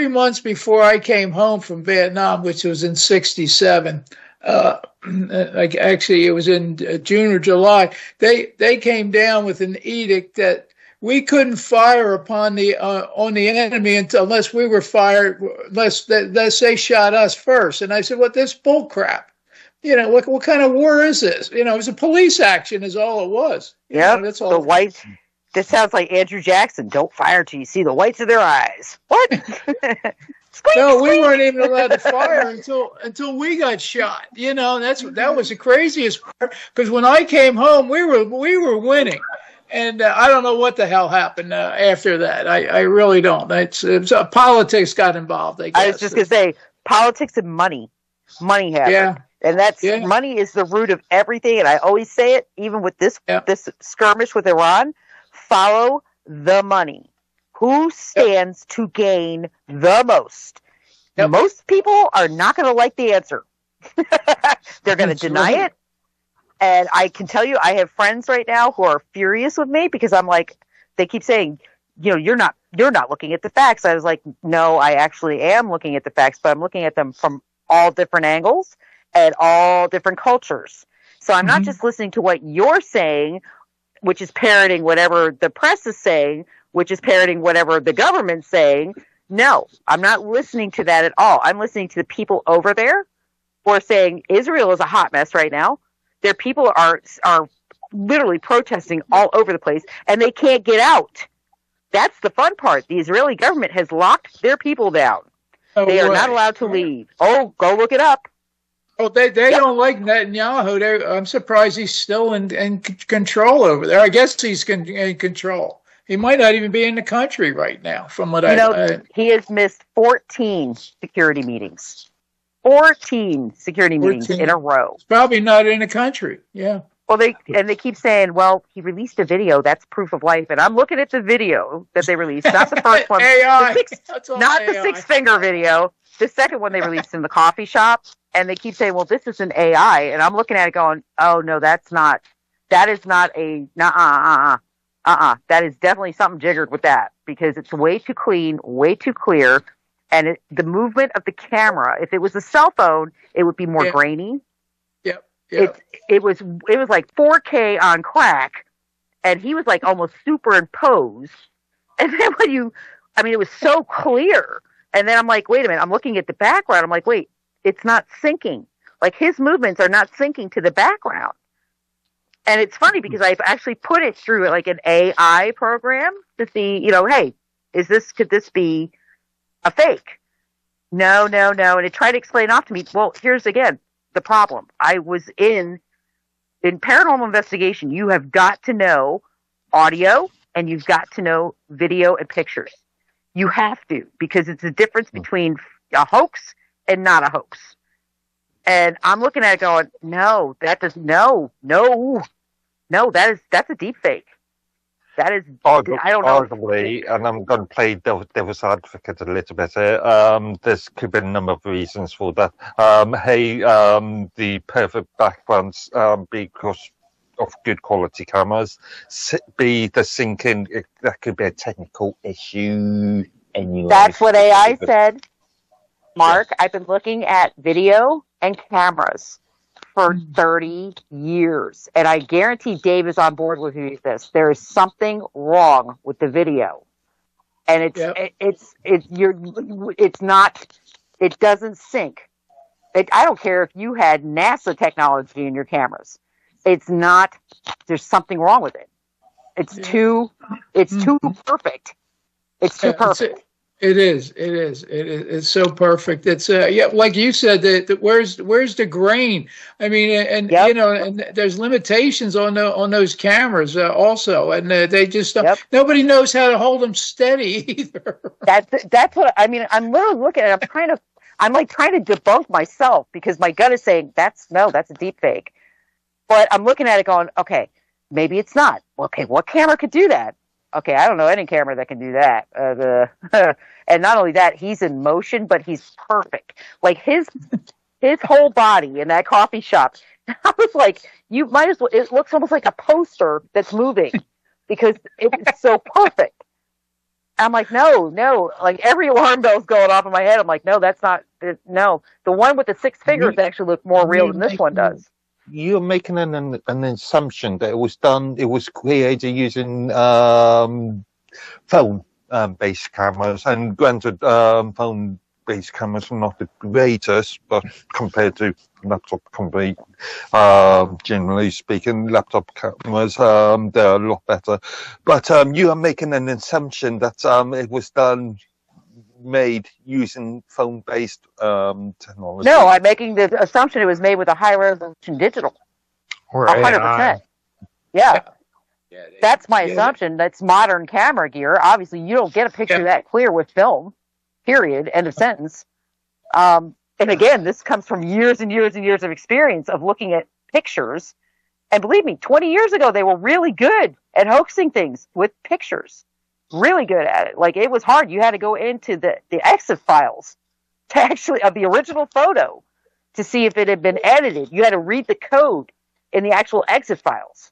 months before I came home from Vietnam, which was in '67, actually it was in June or July, they came down with an edict that we couldn't fire upon on the enemy unless we were fired, unless they shot us first. And I said, "What? This bull crap." What kind of war is this? It was a police action is all it was. Yeah, that's all. The whites. This sounds like Andrew Jackson. Don't fire till you see the whites of their eyes. What? No, we weren't even allowed to fire until we got shot. That was the craziest part, because when I came home, we were winning. And I don't know what the hell happened after that. I really don't. It's politics got involved, I guess. I was just going to say, politics and money. Money happened. Yeah. And money is the root of everything. And I always say it, even with this skirmish with Iran, follow the money. Who stands to gain the most? Yep. Most people are not going to like the answer. They're going to deny it. And I can tell you, I have friends right now who are furious with me because I'm like, they keep saying, you're not looking at the facts. I was like, no, I actually am looking at the facts, but I'm looking at them from all different angles and all different cultures. So I'm not just listening to what you're saying, which is parroting whatever the press is saying, which is parroting whatever the government's saying. No, I'm not listening to that at all. I'm listening to the people over there who are saying Israel is a hot mess right now. Their people are literally protesting all over the place, and they can't get out. That's the fun part. The Israeli government has locked their people down. They are not allowed to leave. Oh, go look it up. Oh, they don't like Netanyahu. I'm surprised he's still in control over there. I guess he's in control. He might not even be in the country right now, from what he has missed 14 security meetings. 14 security meetings in a row. He's probably not in the country. Yeah. Well, they keep saying, well, he released a video. That's proof of life. And I'm looking at the video that they released, not the first one. AI. Not the six-finger video. The second one they released in the coffee shop. And they keep saying, well, this is an AI. And I'm looking at it going, oh, no, that is not a, that is definitely something jiggered with that, because it's way too clean, way too clear. And the movement of the camera, if it was a cell phone, it would be more grainy. Yep. It was like 4K on crack, and he was like almost superimposed. And then it was so clear. And then I'm like, wait a minute, I'm looking at the background. I'm like, wait, it's not syncing. Like, his movements are not syncing to the background. And it's funny because I've actually put it through like an AI program to see, hey, could this be a fake? No. And it tried to explain off to me. Well, here's again the problem. I was in paranormal investigation. You have got to know audio, and you've got to know video and pictures. You have to, because it's the difference between a hoax and not a hoax. And I'm looking at it going, no, that's a deep fake. That is, I don't know. Arguably, and I'm going to play devil's advocate a little bit here. There's could be a number of reasons for that. The perfect backgrounds, because of good quality cameras. B, the syncing, that could be a technical issue anyway. That's what AI said. Mark, I've been looking at video and cameras for 30 years. And I guarantee Dave is on board with this. There is something wrong with the video. And it doesn't sync. I don't care if you had NASA technology in your cameras. There's something wrong with it. It's too perfect. It's too perfect. It is. It's so perfect. It's like you said, that where's the grain? I mean, and and there's limitations on those cameras also, and they just nobody knows how to hold them steady either. That's what I mean. I'm literally looking at it. I'm trying to debunk myself, because my gut is saying that's a deep fake, but I'm looking at it going, okay, maybe it's not. Okay, what camera could do that? Okay, I don't know any camera that can do that. And not only that, he's in motion, but he's perfect. Like his whole body in that coffee shop. I was like, you might as well. It looks almost like a poster that's moving, because it's so perfect. I'm like, no. Like every alarm bell's going off in my head. I'm like, no, that's not. No, the one with the 6 fingers actually look more real than this one does. You're making an assumption that it was created using phone-based cameras, and granted, phone-based cameras are not the greatest, but compared to laptop company, generally speaking, laptop cameras, they're a lot better. But you are making an assumption that it was made using phone-based technology. No, I'm making the assumption it was made with a high-resolution digital. 100%. Yeah. That's my assumption. That's modern camera gear. Obviously, you don't get a picture that clear with film, period, end of sentence. And again, this comes from years and years and years of experience of looking at pictures. And believe me, 20 years ago, they were really good at hoaxing things with pictures. Really good at it. Like, it was hard. You had to go into the EXIF files to actually, of the original photo, to see if it had been edited. You had to read the code in the actual EXIF files.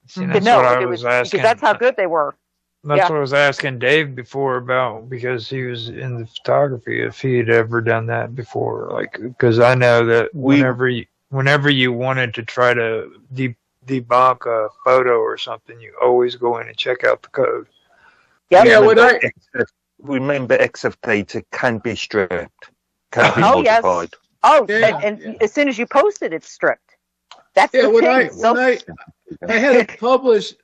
See, that's what I was asking. Because that's how good they were. That's what I was asking Dave before about, because he was in the photography, if he had ever done that before. Like, because I know that whenever you wanted to try to debunk a photo or something, you always go in and check out the code. Remember, EXIF data can be stripped, can be modified. Yes. And as soon as you post it, it's stripped. That's the thing.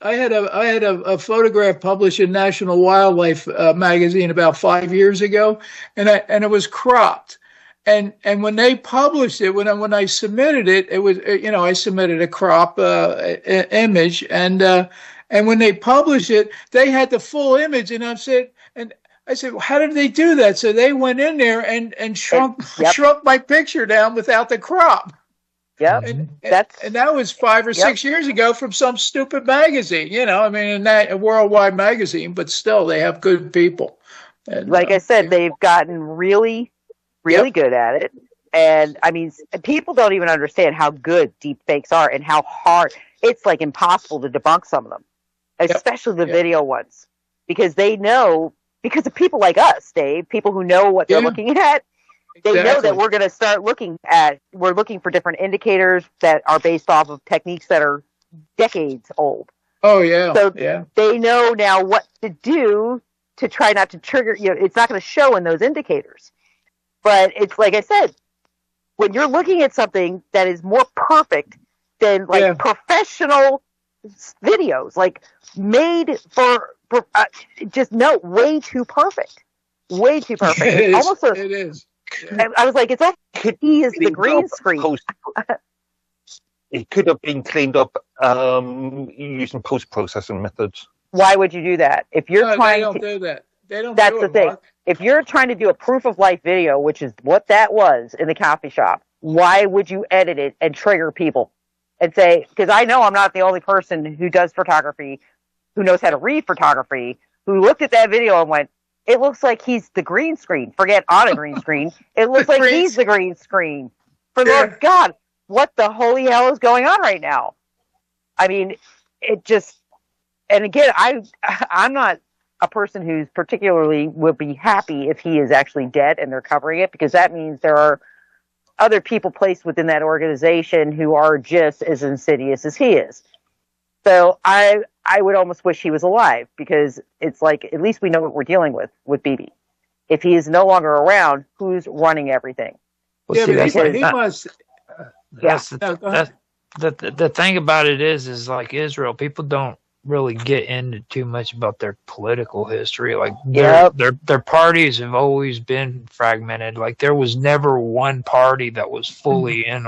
I had a photograph published in National Wildlife magazine about 5 years ago, and it was cropped. And when they published it, when I submitted it, it was I submitted a crop image, and when they published it, they had the full image, and I said, well, how did they do that? So they went in there and shrunk my picture down without the crop. Yep. And That's that was 5 or 6 years ago from some stupid magazine, you know. I mean, a worldwide magazine, but still, they have good people. And, like I said, they've gotten really, really good at it. And I mean, people don't even understand how good deep fakes are and how hard it's like impossible to debunk some of them, especially the video ones, because they know, because of people like us, Dave, people who know what they're looking at. They know that we're going to start looking for different indicators that are based off of techniques that are decades old. Oh, yeah. So they know now what to do to try not to trigger, you know, it's not going to show in those indicators. But it's like I said, when you're looking at something that is more perfect than like professional videos, like made for way too perfect. Way too perfect. It is. I was like, it's all he is the green screen. It could have been cleaned up using post-processing methods. Why would you do that? If you're trying they don't do that. They don't. That's do the it, thing. Mark. If you're trying to do a proof of life video, which is what that was in the coffee shop, why would you edit it and trigger people and say? Because I know I'm not the only person who does photography, who knows how to read photography, who looked at that video and went, it looks like he's the green screen. Forget on a green screen. It looks like he's the green screen. For the Lord God, what the holy hell is going on right now? I mean, it just, and again, I'm not a person who's particularly would be happy if he is actually dead and they're covering it, because that means there are other people placed within that organization who are just as insidious as he is. So I would almost wish he was alive, because it's like, at least we know what we're dealing with BB. If he is no longer around, who's running everything? Well, Yeah, see, but he must. The thing about it is like Israel, people don't really get into too much about their political history. Like their parties have always been fragmented. Like there was never one party that was fully in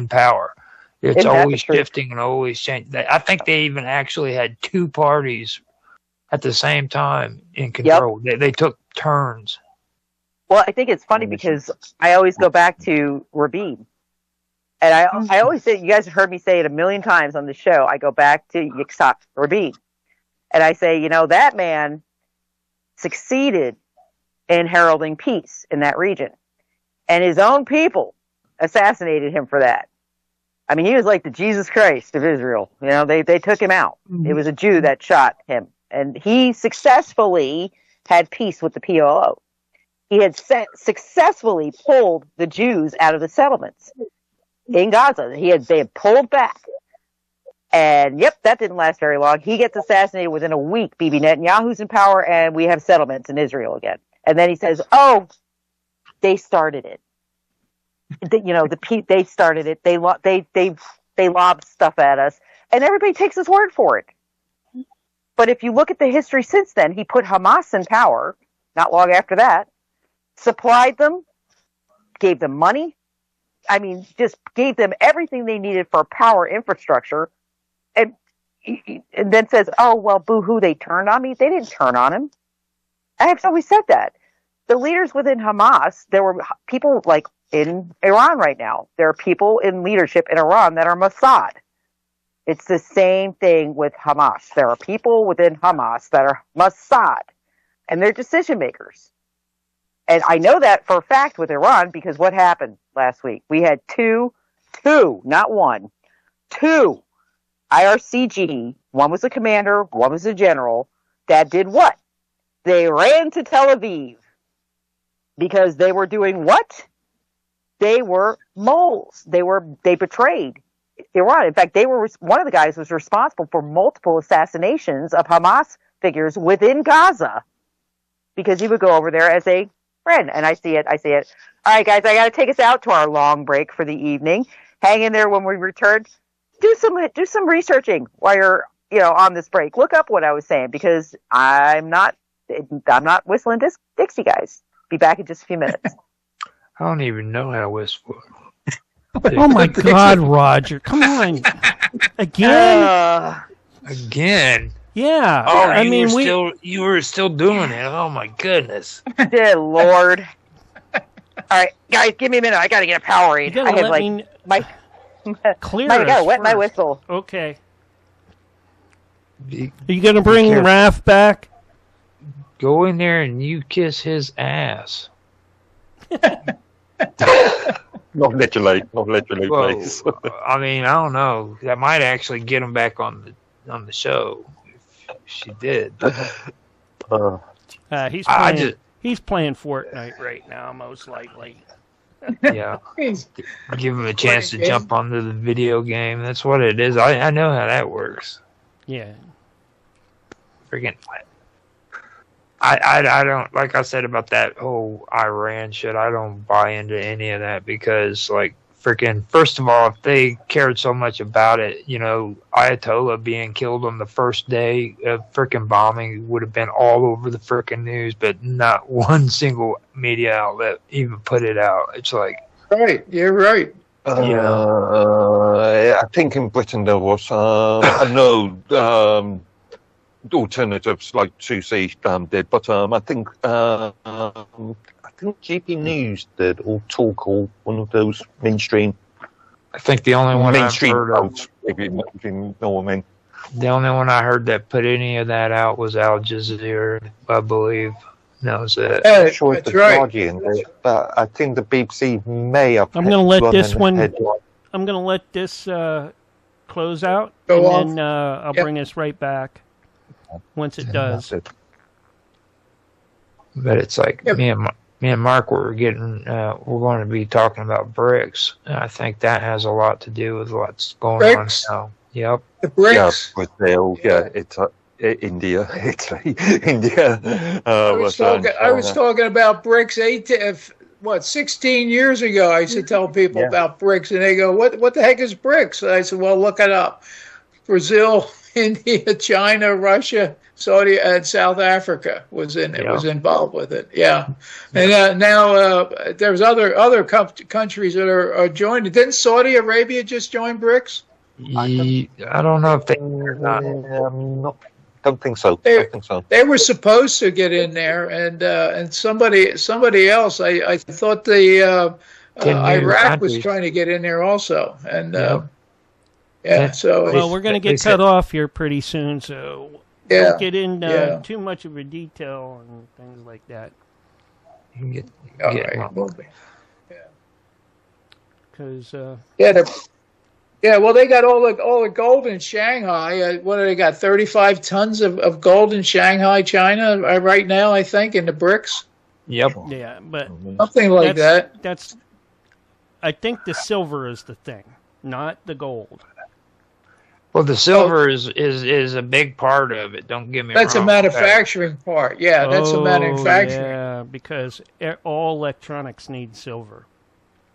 power. It's always shifting and always changing. I think they even actually had two parties at the same time in control. They took turns. Well, I think it's funny because I always go back to Rabin. And I always say, you guys have heard me say it a million times on the show, I go back to Yitzhak Rabin. And I say, you know, that man succeeded in heralding peace in that region. And his own people assassinated him for that. I mean, he was like the Jesus Christ of Israel. You know, they took him out. It was a Jew that shot him. And he successfully had peace with the PLO. He had successfully pulled the Jews out of the settlements in Gaza. They had pulled back. And, that didn't last very long. He gets assassinated within a week. Bibi Netanyahu's in power, and we have settlements in Israel again. And then he says, oh, they started it. They started it. They lobbed stuff at us, and everybody takes his word for it. But if you look at the history since then, he put Hamas in power. Not long after that, supplied them, gave them money. I mean, just gave them everything they needed for power infrastructure, and then says, "Oh well, boo-hoo, they turned on me." They didn't turn on him. I have always said that. The leaders within Hamas, there were people like in Iran right now. There are people in leadership in Iran that are Mossad. It's the same thing with Hamas. There are people within Hamas that are Mossad, and they're decision makers. And I know that for a fact with Iran, because what happened last week? We had two, not one, two IRCG. One was a commander, one was a general, that did what? They ran to Tel Aviv because they were doing what? They were moles. They betrayed Iran. In fact, one of the guys was responsible for multiple assassinations of Hamas figures within Gaza, because he would go over there as a friend. And I see it. All right, guys, I got to take us out to our long break for the evening. Hang in there. When we return, do some researching while you're on this break. Look up what I was saying, because I'm not whistling Dixie, guys. Be back in just a few minutes. I don't even know how to whistle. Oh my God, Roger! Come on, again? Again? Yeah. Oh, I mean, you were still doing it. Oh my goodness! Dear Lord. right, guys, give me a minute. I gotta get a Powerade. You gotta I have let me clear. I gotta wet my whistle. Okay. Are you gonna bring Raph back? Go in there and you kiss his ass. Not literally, please. I mean, I don't know. That might actually get him back on the show. If she did. He's playing Fortnite right now, most likely. Yeah. Give him a chance to jump onto the video game. That's what it is. I know how that works. Yeah. Freaking. I don't, like I said about that whole Iran shit, I don't buy into any of that because, like, freaking, first of all, if they cared so much about it, you know, Ayatollah being killed on the first day of freaking bombing would have been all over the freaking news, but not one single media outlet even put it out. It's like... Right, you're right. I think in Britain there was, I know, alternatives like Susie did, but I think GP News did, or Talk, or one of those mainstream. I think the only one I've heard of, if you know what I mean. The only one I heard that put any of that out was Al Jazeera, I believe. That was it. Yeah, I'm sure it's the Guardian, but I think the BBC may have. I'm going to let this one. I'm going to let this close out, and then I'll bring us right back. Once it does. But it's like me and Mark we're going to be talking about BRICS. And I think that has a lot to do with what's going on now. Yep. The BRICS. Yeah, Brazil. Yeah, it's India, Italy, India. I was talking about BRICS 16 years ago. I used to tell people about BRICS, and they go, "What the heck is BRICS?" And I said, "Well, look it up. Brazil, India, China, Russia, Saudi, and South Africa was involved with it." Yeah, and now there's other countries that are joining. Didn't Saudi Arabia just join BRICS? I don't know if they or not. Don't think so. They were supposed to get in there, and somebody else. I thought the Iraq was trying to get in there also, and. So well, we're going to get cut off here pretty soon, so don't get into too much of a detail and things like that. You can get because well, they got all the gold in Shanghai. What do they got? 35 tons of gold in Shanghai, China, right now. I think in the BRICS. Yep. Yeah, but something like that. That's. I think the silver is the thing, not the gold. Well, the silver is a big part of it. Don't get me wrong. That's a manufacturing part. Yeah, that's a manufacturing. Yeah, because all electronics need silver.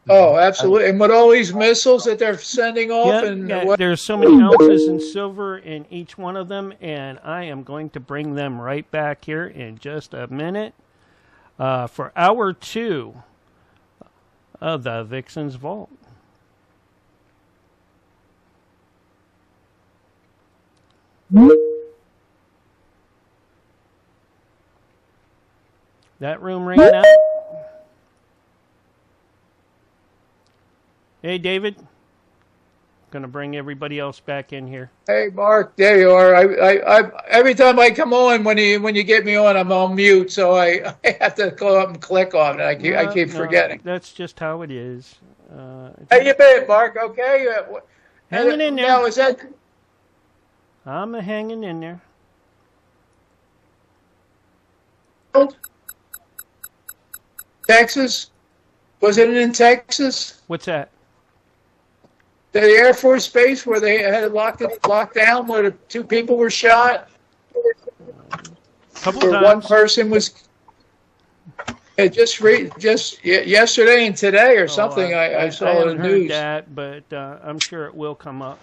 Oh, absolutely. And with all these missiles that they're sending off, there's so many ounces in silver in each one of them, and I am going to bring them right back here in just a minute for hour 2 of the Vixen's Vault. That room ran out. Hey, David. Gonna bring everybody else back in here. Hey, Mark, there you are. I every time I come on, when you get me on, I'm on mute, so I have to go up and click on it. I keep forgetting. That's just how it is. How you been, Mark? Okay. Hanging in there. Now, is that? I'm hanging in there. Texas? Was it in Texas? What's that? The Air Force Base where they had locked down, where 2 people were shot. Couple times. One person was. Just yesterday and today or something. I saw in the news. I haven't heard that, but I'm sure it will come up.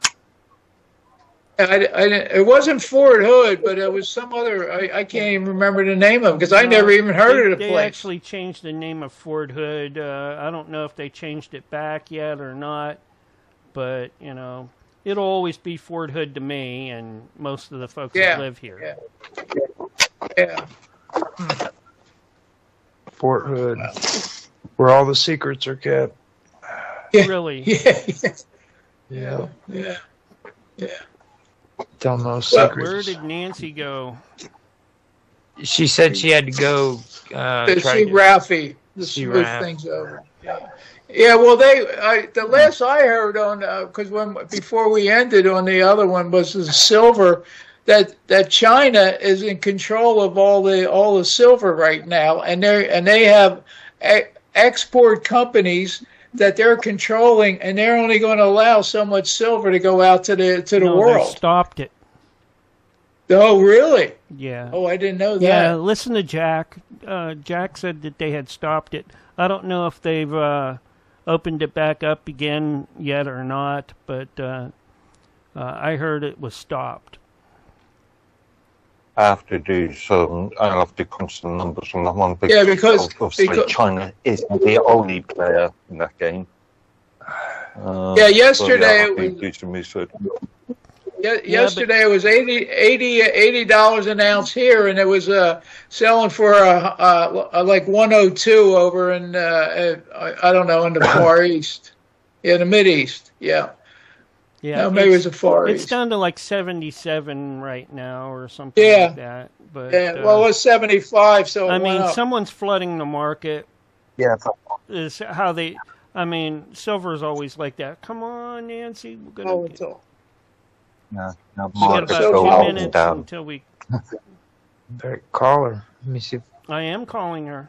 It wasn't Fort Hood, but it was some other. I can't even remember the name of it because I never even heard of the place. They actually changed the name of Fort Hood. I don't know if they changed it back yet or not, but it'll always be Fort Hood to me and most of the folks that live here. Yeah. Fort Hood. Where all the secrets are kept. Yeah. Really? Yeah. Tell no Where secrets. did Nancy go? She said she had to go To try see to Ralphie, to see smooth Raph. things over. Yeah, well, the last I heard on, because before we ended on the other one was the silver, that China is in control of all the silver right now, and they have export companies that they're controlling, and they're only going to allow so much silver to go out to the No, world. they stopped it. Oh, really? Yeah. Oh, I didn't know that. Yeah, listen to Jack. Jack said that they had stopped it. I don't know if they've opened it back up again yet or not, but I heard it was stopped. I have to do some. I have to crunch the numbers on that one. Because China isn't the only player in that game. Yesterday so, it was. Do some research. Yesterday it was $80 an ounce here, and it was selling for like 102 over in I don't know, in the Far East, the Mid East. Yeah. No, maybe it was the Far East. It's down to like 77 right now or something like that. But well, it was 75. So I mean, someone's flooding the market. Yeah. Is how they. I mean, silver's always like that. Come on, Nancy, we're gonna. No, we got about 2 minutes until we. Better call her. Let me see. I am calling her.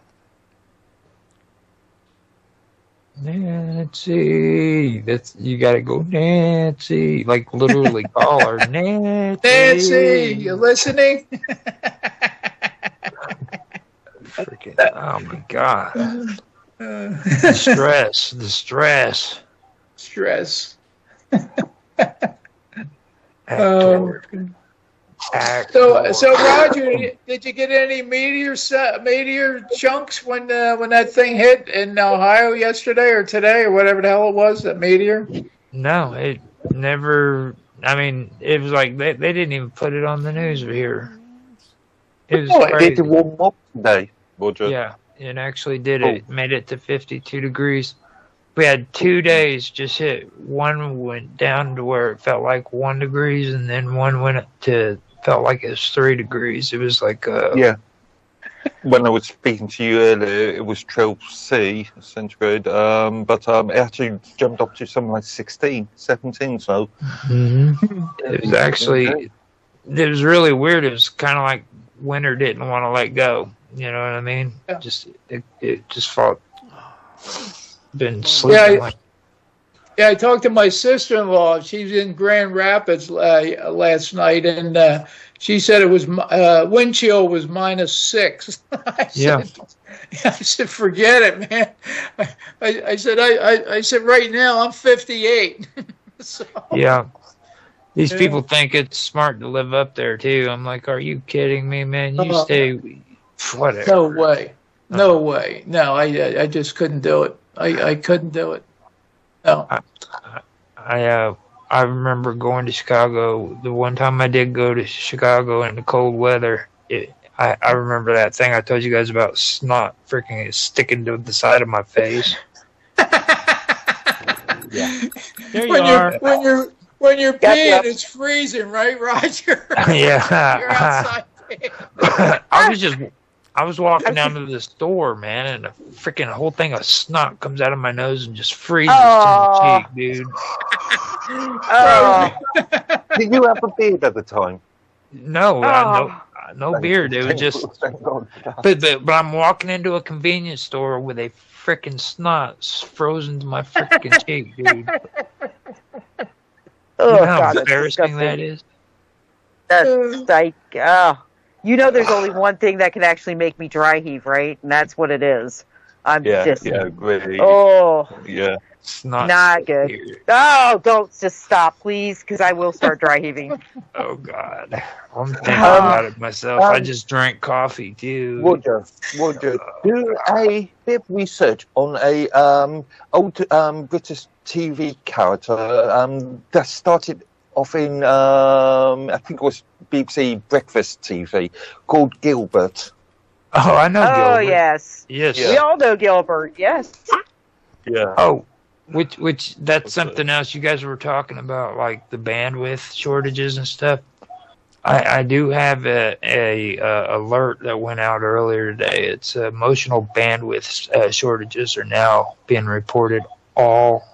Nancy, you gotta go, Nancy. Like literally call her, Nancy. Nancy, you listening? Freaking! Oh my god! The stress. So Roger, did you get any meteor chunks when that thing hit in Ohio yesterday or today or whatever the hell it was, that meteor? No, it never. I mean, it was like they didn't even put it on the news here. It was crazy. It warm up today, Roger. Yeah, it actually did. It made it to 52 degrees. We had 2 days just hit. One went down to where it felt like 1 degree, and then one went up to felt like it was 3 degrees. It was like yeah. When I was speaking to you earlier, it was 12 C centigrade, but it actually jumped up to something like 16, 17. So it was actually, it was really weird. It was kind of like winter didn't want to let go. You know what I mean? Yeah. It just felt been sleeping. Yeah, I talked to my sister-in-law. She's in Grand Rapids last night, and she said it was wind chill was -6. I said, forget it, man. I said, right now I'm 58. So, yeah. These people think it's smart to live up there too. I'm like, are you kidding me, man? You stay. Whatever. No way. No way. No, I just couldn't do it. I couldn't do it. No. I remember going to Chicago. The one time I did go to Chicago in the cold weather, I remember that thing I told you guys about snot freaking sticking to the side of my face. Yeah. There you are. When you're peeing, it's freezing, right, Roger? Yeah. You're outside. I was walking down to the store, man, and a freaking whole thing of snot comes out of my nose and just freezes to the cheek, dude. Did you have a beard at the time? No, no beard. It was just. But I'm walking into a convenience store with a freaking snot frozen to my freaking cheek, dude. Oh, you know how God, embarrassing that is? That's like, you know, there's only one thing that can actually make me dry heave, right? And that's what it is. Really. Oh, yeah, it's not good. Here. Oh, don't just stop, please, because I will start dry heaving. Oh God, I'm thinking about it myself. I just drank coffee too. Roger, do a bit of research on a old British TV character that started off in I think it was BBC Breakfast TV called Gilbert. Oh, I know Gilbert. Oh, yes. Yes. We all know Gilbert, yes. Yeah. Oh, which that's something else you guys were talking about, like the bandwidth shortages and stuff. I do have a alert that went out earlier today. It's emotional bandwidth shortages are now being reported all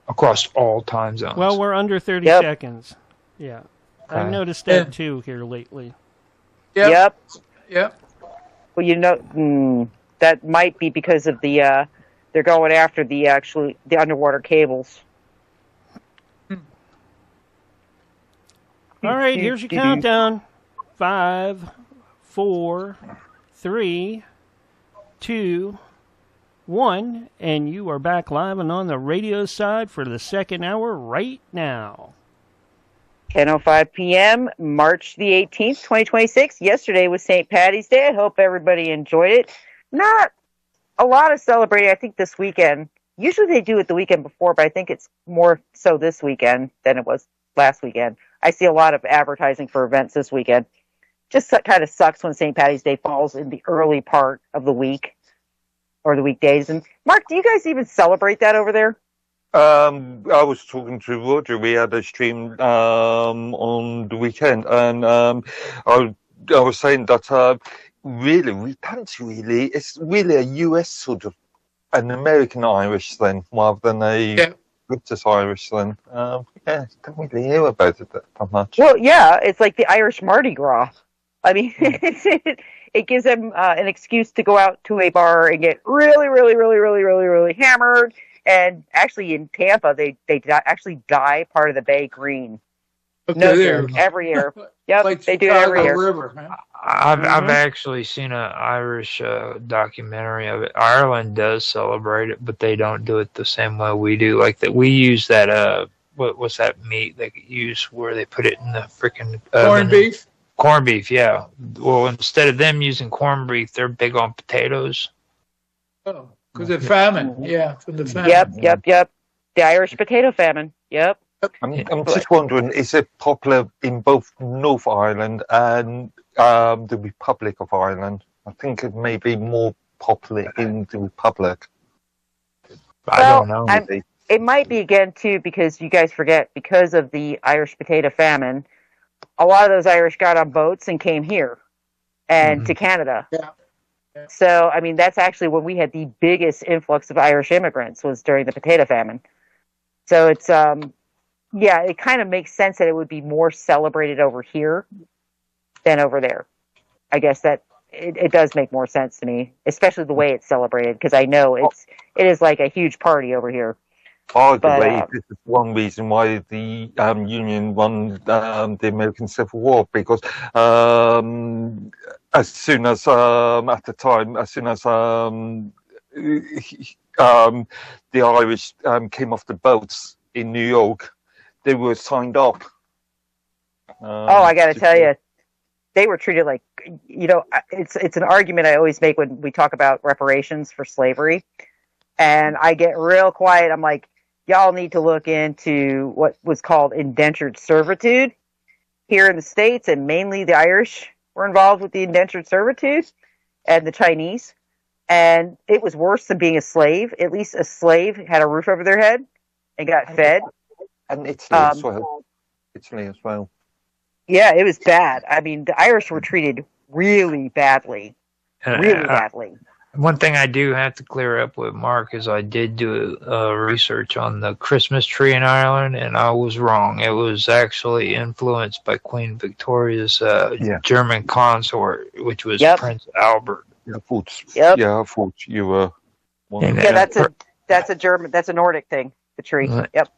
across all time zones. Well, we're under 30 seconds. Yeah. I've noticed that too here lately. Yep. Well, that might be because of the they're going after the underwater cables. All right, here's your countdown. 5, 4, 3, 2, 1, and you are back live and on the radio side for the second hour right now. 10:05 p.m., March the 18th, 2026. Yesterday was St. Patty's Day. I hope everybody enjoyed it. Not a lot of celebrating, I think, this weekend. Usually they do it the weekend before, but I think it's more so this weekend than it was last weekend. I see a lot of advertising for events this weekend. Just kind of sucks when St. Patty's Day falls in the early part of the week or the weekdays. And Mark, do you guys even celebrate that over there? I was talking to Roger. We had a stream on the weekend, and I was saying that really we don't really. It's really a US sort of an American Irish thing rather than a British Irish thing. Don't really hear about it that much. Well, yeah, it's like the Irish Mardi Gras. I mean, it gives them an excuse to go out to a bar and get really, really, really, really, really, really hammered. And actually, in Tampa, they actually dye part of the bay green. Every year. Yep, like they do it every year. River, man. I've actually seen an Irish documentary of it. Ireland does celebrate it, but they don't do it the same way we do. Like that, we use that what's that meat they use where they put it in the freaking corned beef. Corned beef, yeah. Well, instead of them using corned beef, they're big on potatoes. Oh, because of famine. Yeah, from the famine. Yep. The Irish potato famine. Yep. I'm just wondering, is it popular in both North Ireland and the Republic of Ireland? I think it may be more popular in the Republic. I don't know. It might be again, too, because you guys forget, because of the Irish potato famine, a lot of those Irish got on boats and came here and to Canada. Yeah. So, I mean, that's actually when we had the biggest influx of Irish immigrants was during the potato famine. So it's, it kind of makes sense that it would be more celebrated over here than over there. I guess that it does make more sense to me, especially the way it's celebrated, because I know it is like a huge party over here. Arguably, this is one reason why the Union won the American Civil War, because as soon as the Irish came off the boats in New York, they were signed up. I got to tell you, they were treated like, it's an argument I always make when we talk about reparations for slavery. And I get real quiet. I'm like, y'all need to look into what was called indentured servitude here in the States, and mainly the Irish were involved with the indentured servitude and the Chinese. And it was worse than being a slave. At least a slave had a roof over their head and got fed. And Italy as well. Yeah, it was bad. I mean, the Irish were treated really badly. Really badly. One thing I do have to clear up with Mark is I did do research on the Christmas tree in Ireland, and I was wrong. It was actually influenced by Queen Victoria's German consort, which was Prince Albert. I thought you were. That's a Nordic thing. The tree.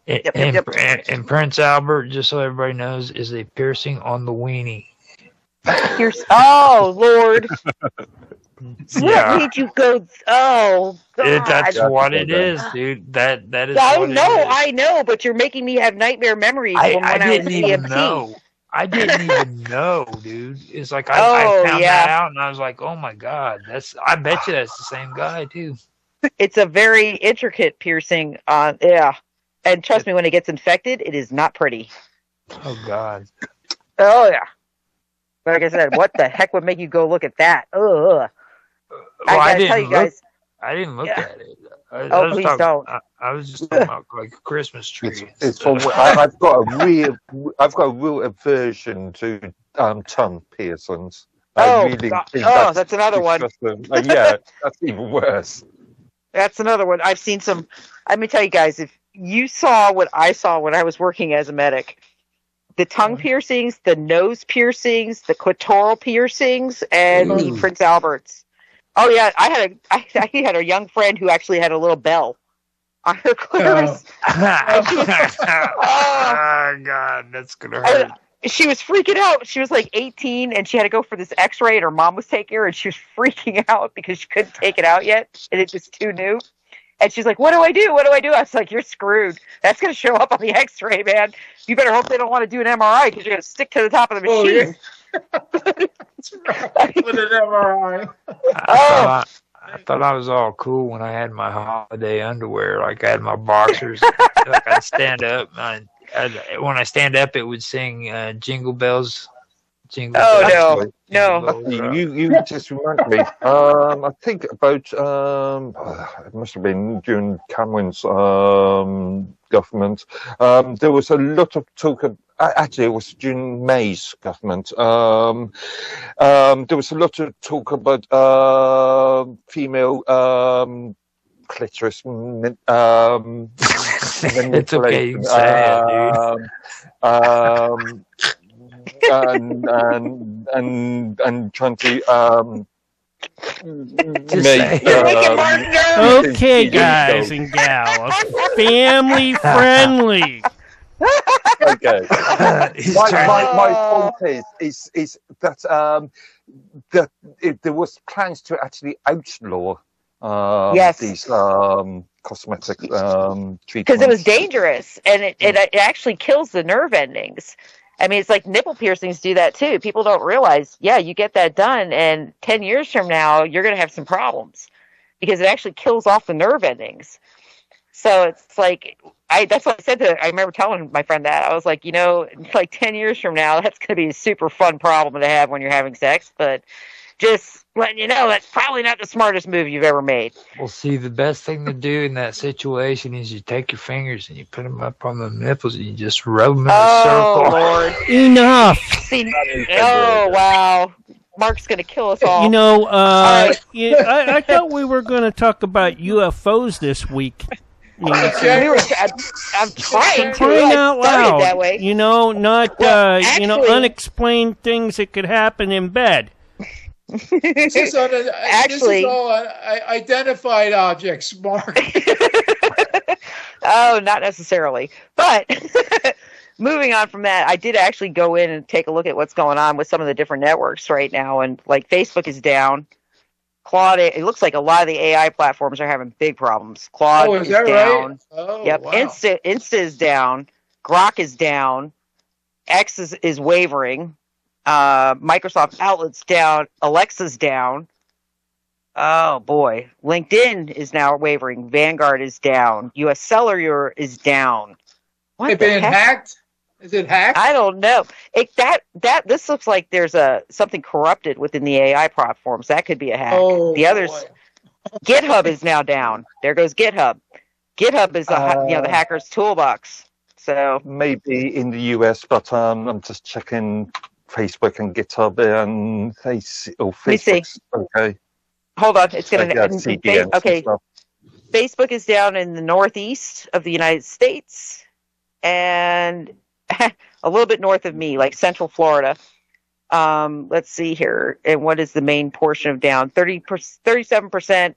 And Prince Albert, just so everybody knows, is a piercing on the weenie. Oh Lord. What made you go? Oh, God. That's what it is, dude. That is. I know, but you're making me have nightmare memories. I didn't even know. I didn't even know, dude. It's like I found that out, and I was like, "Oh my God, I bet you that's the same guy too." It's a very intricate piercing. And trust me, when it gets infected, it is not pretty. Oh God. Oh yeah. Like I said, what the heck would make you go look at that? Ugh. Well, I gotta tell you guys. I didn't look at it. Please don't. I was just talking about like a Christmas tree. It's for, I've got a real aversion to tongue piercings. That's another one. Yeah, that's even worse. That's another one. I've seen some. Let me tell you guys, if you saw what I saw when I was working as a medic, the tongue piercings, the nose piercings, the clitoral piercings, and the Prince Alberts. Oh yeah, I had a young friend who actually had a little bell on her clitoris. Oh God, that's gonna hurt. She was freaking out. She was like 18, and she had to go for this X-ray, and her mom was taking her, and she was freaking out because she couldn't take it out yet, and it was too new. And she's like, "What do I do? What do I do?" I was like, "You're screwed. That's going to show up on the X-ray, man. You better hope they don't want to do an MRI because you're going to stick to the top of the machine." With an MRI. I thought I was all cool when I had my holiday underwear. Like I had my boxers. Like I'd stand up. When I stand up, it would sing "Jingle Bells." Jingle bells. No. You just remind me. I think about it must have been during Cameron's government. There was a lot of talk. Actually, it was during May's government. There was a lot of talk about female clitoris It's okay, you can say it, dude. And trying to okay, guys and gals, family friendly. Okay. My point is that that there was plans to actually outlaw these cosmetic treatments because it was dangerous, and it actually kills the nerve endings. I mean, it's like nipple piercings do that too. People don't realize, you get that done, and 10 years from now, you're going to have some problems because it actually kills off the nerve endings. So it's like, that's what I said I remember telling my friend that. I was like, like 10 years from now, that's going to be a super fun problem to have when you're having sex, but just letting you know, that's probably not the smartest move you've ever made. Well, see, the best thing to do in that situation is you take your fingers and you put them up on the nipples and you just rub them in a circle. Oh, Lord. Enough. Oh, wow. Mark's going to kill us all. I thought we were going to talk about UFOs this week. I'm trying crying out loud. That way. Not unexplained things that could happen in bed. This is all identified objects, Mark. Oh, not necessarily. But moving on from that, I did actually go in and take a look at what's going on with some of the different networks right now. And like Facebook is down. Claude, it looks like a lot of the AI platforms are having big problems. Claude is down. Right? Oh, yep. Wow. Insta is down. Grok is down. X is wavering. Microsoft Outlook's down. Alexa's down. Oh boy. LinkedIn is now wavering. Vanguard is down. US Cellular is down. What They've been hacked? Is it hacked? I don't know. This looks like there's something corrupted within the AI platforms. That could be a hack. Oh, the others, GitHub is now down. There goes GitHub. GitHub is the hacker's toolbox. So maybe in the US, but I'm just checking Facebook and GitHub, and Facebook's okay. Hold on, it's going to okay. Facebook is down in the northeast of the United States, and a little bit north of me, like Central Florida. Let's see here, and what is the main portion of down? 37%.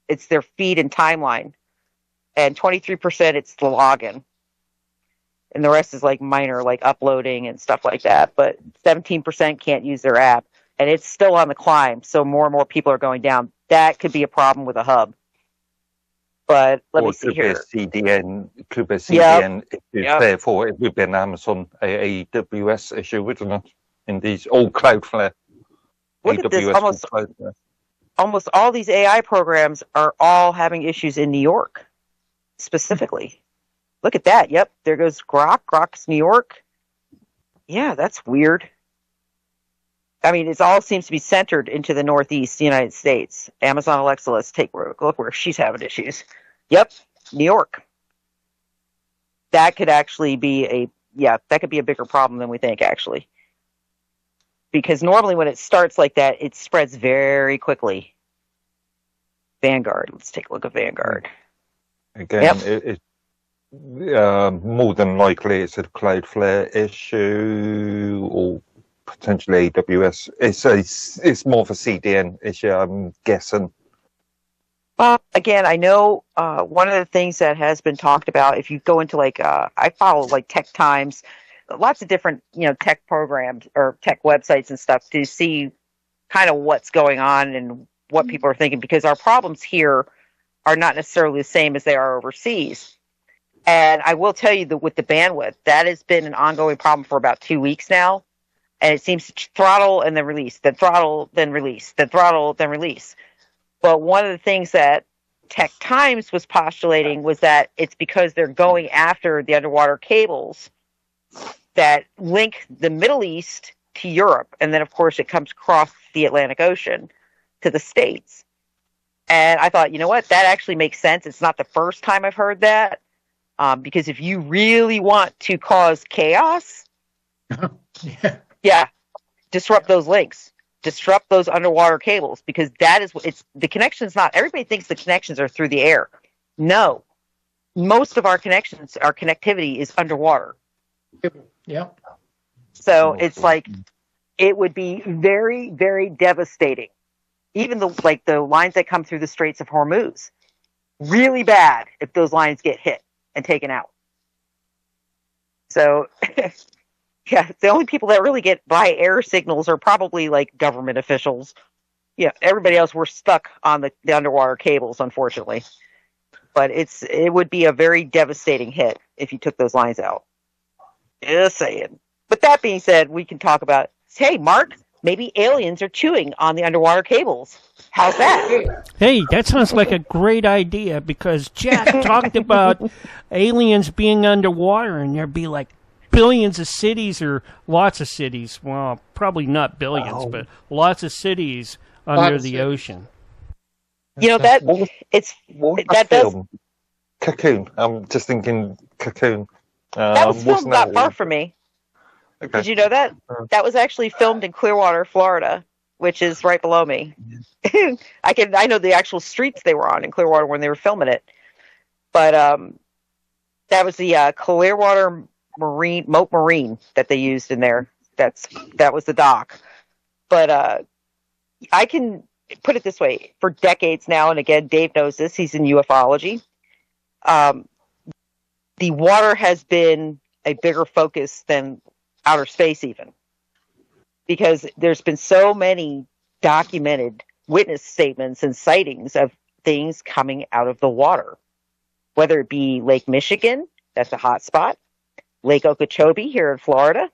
It's their feed and timeline, and 23% it's the login. And the rest is like minor, like uploading and stuff like that. But 17% can't use their app. And it's still on the climb. So more and more people are going down. That could be a problem with a hub. But let me see here. It could be a CDN. Therefore, it would be an Amazon AWS issue, wouldn't it? In these all Cloudflare. Look at this. Almost all these AI programs are all having issues in New York, specifically. Look at that. Yep, there goes Grok. Grok's New York. Yeah, that's weird. I mean, it all seems to be centered into the Northeast United States. Amazon Alexa, let's take a look where she's having issues. Yep, New York. That could actually be that could be a bigger problem than we think, actually. Because normally when it starts like that, it spreads very quickly. Vanguard. Let's take a look at Vanguard. Again, it more than likely it's a Cloudflare issue or potentially AWS. It's more of a CDN issue, I'm guessing. Again, I know one of the things that has been talked about, if you go into I follow Tech Times, lots of different tech programs or tech websites and stuff to see kind of what's going on and what people are thinking, because our problems here are not necessarily the same as they are overseas. And I will tell you that with the bandwidth, that has been an ongoing problem for about 2 weeks now. And it seems to throttle and then release, then throttle, then release, then throttle, then release. But one of the things that Tech Times was postulating was that it's because they're going after the underwater cables that link the Middle East to Europe. And then, of course, it comes across the Atlantic Ocean to the States. And I thought, you know what? That actually makes sense. It's not the first time I've heard that. Because if you really want to cause chaos, disrupt those links. Disrupt those underwater cables, because that is the connection's not. Everybody thinks the connections are through the air. No, most of our connectivity is underwater. Yeah. So it's it would be very, very devastating. Even the lines that come through the Straits of Hormuz, really bad if those lines get hit and taken out. So. Yeah, the only people that really get by air signals are probably government officials. Yeah, everybody else, we're stuck on the underwater cables, unfortunately. But it would be a very devastating hit if you took those lines out. Just saying. But that being said, we can talk about, hey, Mark, maybe aliens are chewing on the underwater cables. How's that? Hey, that sounds like a great idea, because Jack talked about aliens being underwater, and there'd be billions of cities, or lots of cities. Well, probably not billions, but lots of cities under the ocean. That does. Cocoon. I'm just thinking Cocoon. That was filmed not far from me. Okay. Did you know that? That was actually filmed in Clearwater, Florida, which is right below me. I know the actual streets they were on in Clearwater when they were filming it. But that was the Clearwater Moat Marine that they used in there. That was the dock. But I can put it this way: for decades now, and again, Dave knows this, he's in ufology. The water has been a bigger focus than outer space, even, because there's been so many documented witness statements and sightings of things coming out of the water, whether it be Lake Michigan, that's a hot spot, Lake Okeechobee here in Florida,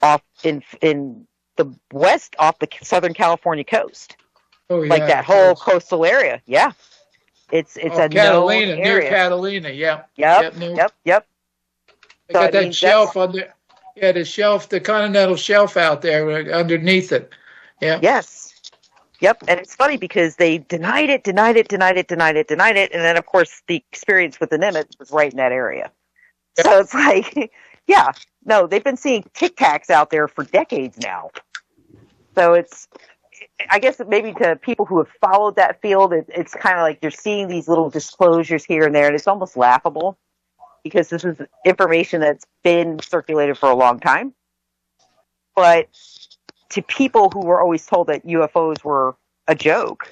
off in the west, off the Southern California coast. Oh, yeah, that whole coastal area. Yeah. It's a Catalina, known area. Near Catalina, yeah. Yep. They got that shelf on there. Yeah, the shelf, the continental shelf out there underneath it. Yeah. Yes. Yep. And it's funny because they denied it. And then, of course, the experience with the Nimitz was right in that area. Yep. So it's they've been seeing Tic Tacs out there for decades now. So I guess maybe to people who have followed that field, it's kind of like you're seeing these little disclosures here and there, and it's almost laughable because this is information that's been circulated for a long time. But to people who were always told that UFOs were a joke,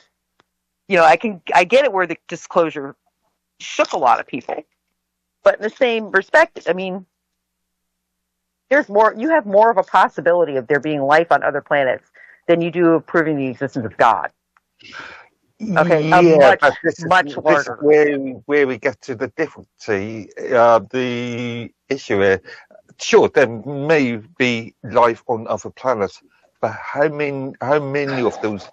I get it where the disclosure shook a lot of people. But in the same respect, I mean, you have more of a possibility of there being life on other planets than you do of proving the existence of God. Okay, much larger. Where we get to the difficulty, the issue here. Sure, there may be life on other planets, but how many of those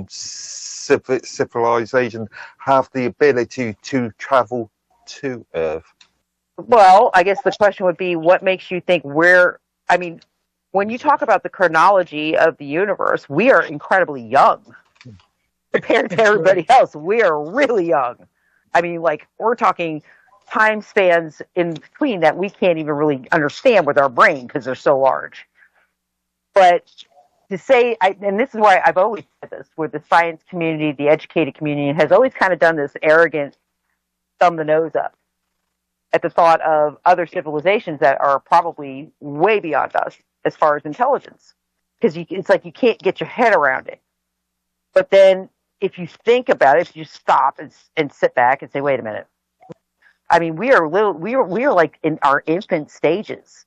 civilizations have the ability to travel to Earth? Well, I guess the question would be, what makes you think when you talk about the chronology of the universe, we are incredibly young compared to everybody else. We are really young. I mean, like, we're talking time spans in between that we can't even really understand with our brain because they're so large. But to say, and this is why I've always said this, with the science community, the educated community, has always kind of done this arrogant thumb the nose up at the thought of other civilizations that are probably way beyond us as far as intelligence. Because it's like you can't get your head around it. But then if you think about it, if you stop and sit back and say, wait a minute. I mean, we are like in our infant stages.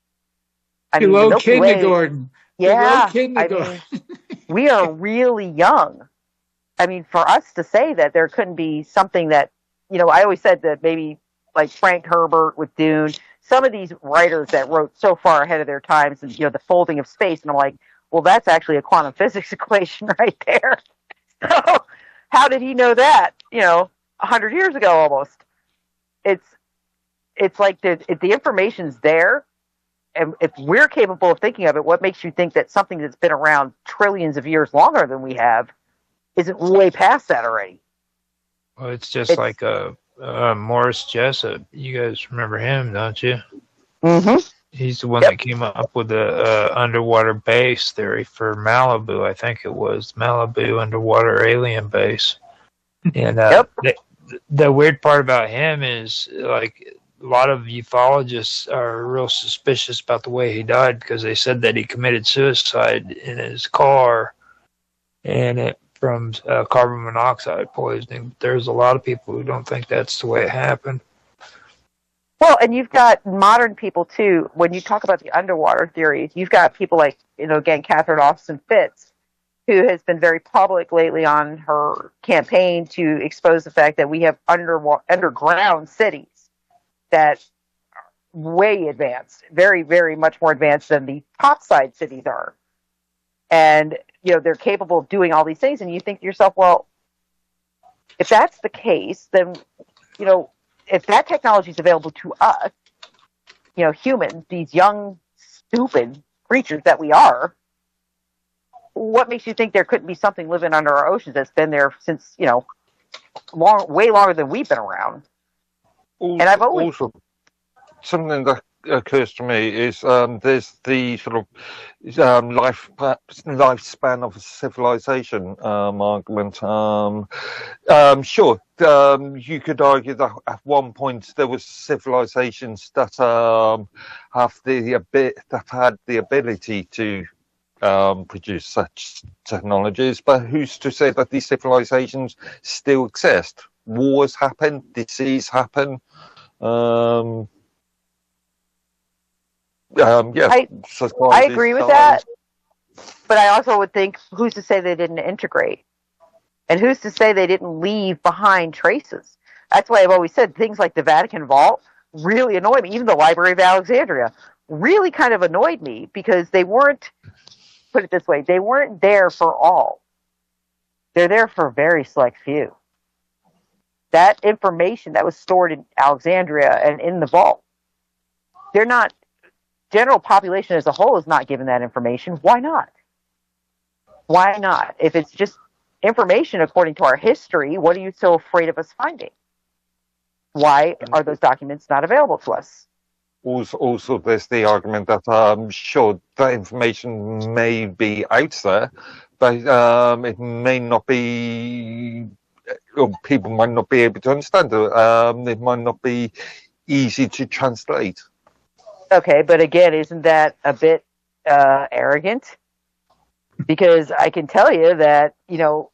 I mean, below kindergarten. Yeah. Kindergarten. I mean, we are really young. I mean, for us to say that there couldn't be something that, you know, I always said that maybe like Frank Herbert with Dune, some of these writers that wrote so far ahead of their times, and, you know, the folding of space. And I'm like, well, that's actually a quantum physics equation right there. So how did he know that, you know, 100 years ago almost? It's like if the information's there, and if we're capable of thinking of it, what makes you think that something that's been around trillions of years longer than we have isn't way past that already? Well, it's just like Morris Jessup. You guys remember him, don't you? Mm-hmm. He's the one that came up with the underwater base theory for Malibu. I think it was Malibu underwater alien base. And the weird part about him is, like, a lot of ufologists are real suspicious about the way he died because they said that he committed suicide in his car and from carbon monoxide poisoning. There's a lot of people who don't think that's the way it happened. Well, and you've got modern people, too. When you talk about the underwater theories, you've got people like, you know, again, Catherine Austin Fitts, who has been very public lately on her campaign to expose the fact that we have underground cities that are way advanced, very, very much more advanced than the topside cities are. And, you know, they're capable of doing all these things. And you think to yourself, well, if that's the case, then, you know, if that technology is available to us, you know, humans, these young, stupid creatures that we are, what makes you think there couldn't be something living under our oceans that's been there since, you know, way longer than we've been around? And I've always... Also, something that occurs to me is there's the sort of lifespan of a civilization argument. Sure, you could argue that at one point there was civilizations that had the ability to produce such technologies, but who's to say that these civilizations still exist? Wars happen, disease happen. I agree with that, but I also would think, who's to say they didn't integrate? And who's to say they didn't leave behind traces? That's why I've always said things like the Vatican Vault really annoy me. Even the Library of Alexandria really kind of annoyed me because they weren't, put it this way, they weren't there for all. They're there for a very select few. That information that was stored in Alexandria and in the vault, they're not, general population as a whole is not given that information. Why not? Why not? If it's just information according to our history, what are you so afraid of us finding? Why are those documents not available to us? Also, there's the argument that sure, that information may be out there, but it may not be, or people might not be able to understand it. It might not be easy to translate. Okay, but again, isn't that a bit arrogant? Because I can tell you that, you know,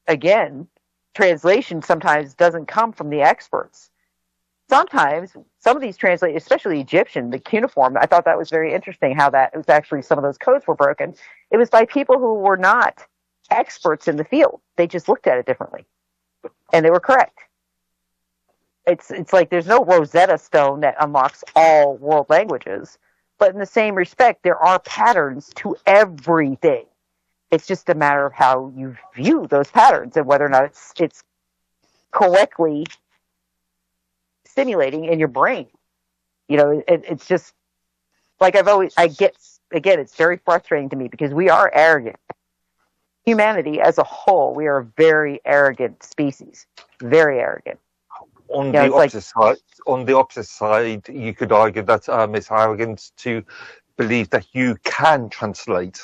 again, translation sometimes doesn't come from the experts. Sometimes, some of these translators, especially Egyptian, the cuneiform, I thought that was very interesting how that it was actually some of those codes were broken. It was by people who were not experts in the field. They just looked at it differently. And they were correct. It's like there's no Rosetta Stone that unlocks all world languages. But in the same respect, there are patterns to everything. It's just a matter of how you view those patterns and whether or not it's correctly stimulating in your brain. You know, it's just like I get again, it's very frustrating to me because we are arrogant. Humanity as a whole, we are a very arrogant species. Very arrogant. On the opposite side, you could argue that it's arrogance to believe that you can translate.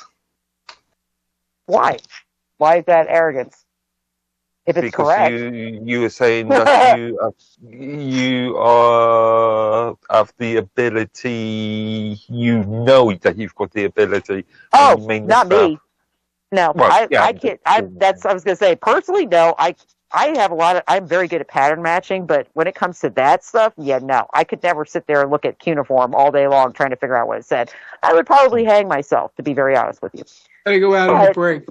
Why? Why is that arrogance? If it's because correct, you were saying that you have the ability. You know that you've got the ability. Oh, not me. No, well, I can't. I was going to say personally. No, I have a lot of. I'm very good at pattern matching, but when it comes to that stuff, yeah, no, I could never sit there and look at cuneiform all day long trying to figure out what it said. I would probably hang myself, to be very honest with you. Gotta go out on a break.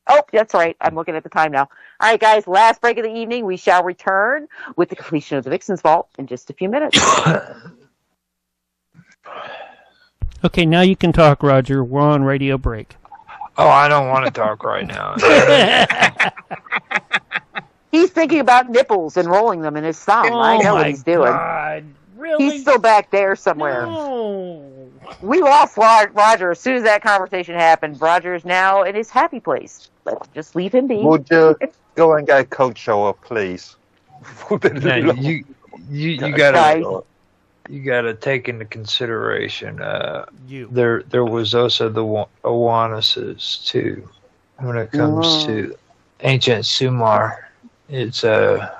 Oh, that's right. I'm looking at the time now. All right, guys, last break of the evening. We shall return with the completion of the Vixen's Vault in just a few minutes. Okay, now you can talk, Roger. We're on radio break. Oh, I don't want to talk right now. He's thinking about nipples and rolling them in his thumb. Oh, I know what he's doing. God. Really? He's still back there somewhere. No. We lost Roger as soon as that conversation happened. Roger is now in his happy place. Let's just leave him be. Would you go and get a cold shower, please? Yeah, you gotta take into consideration. There was also the Owanesses too. When it comes to ancient Sumar, the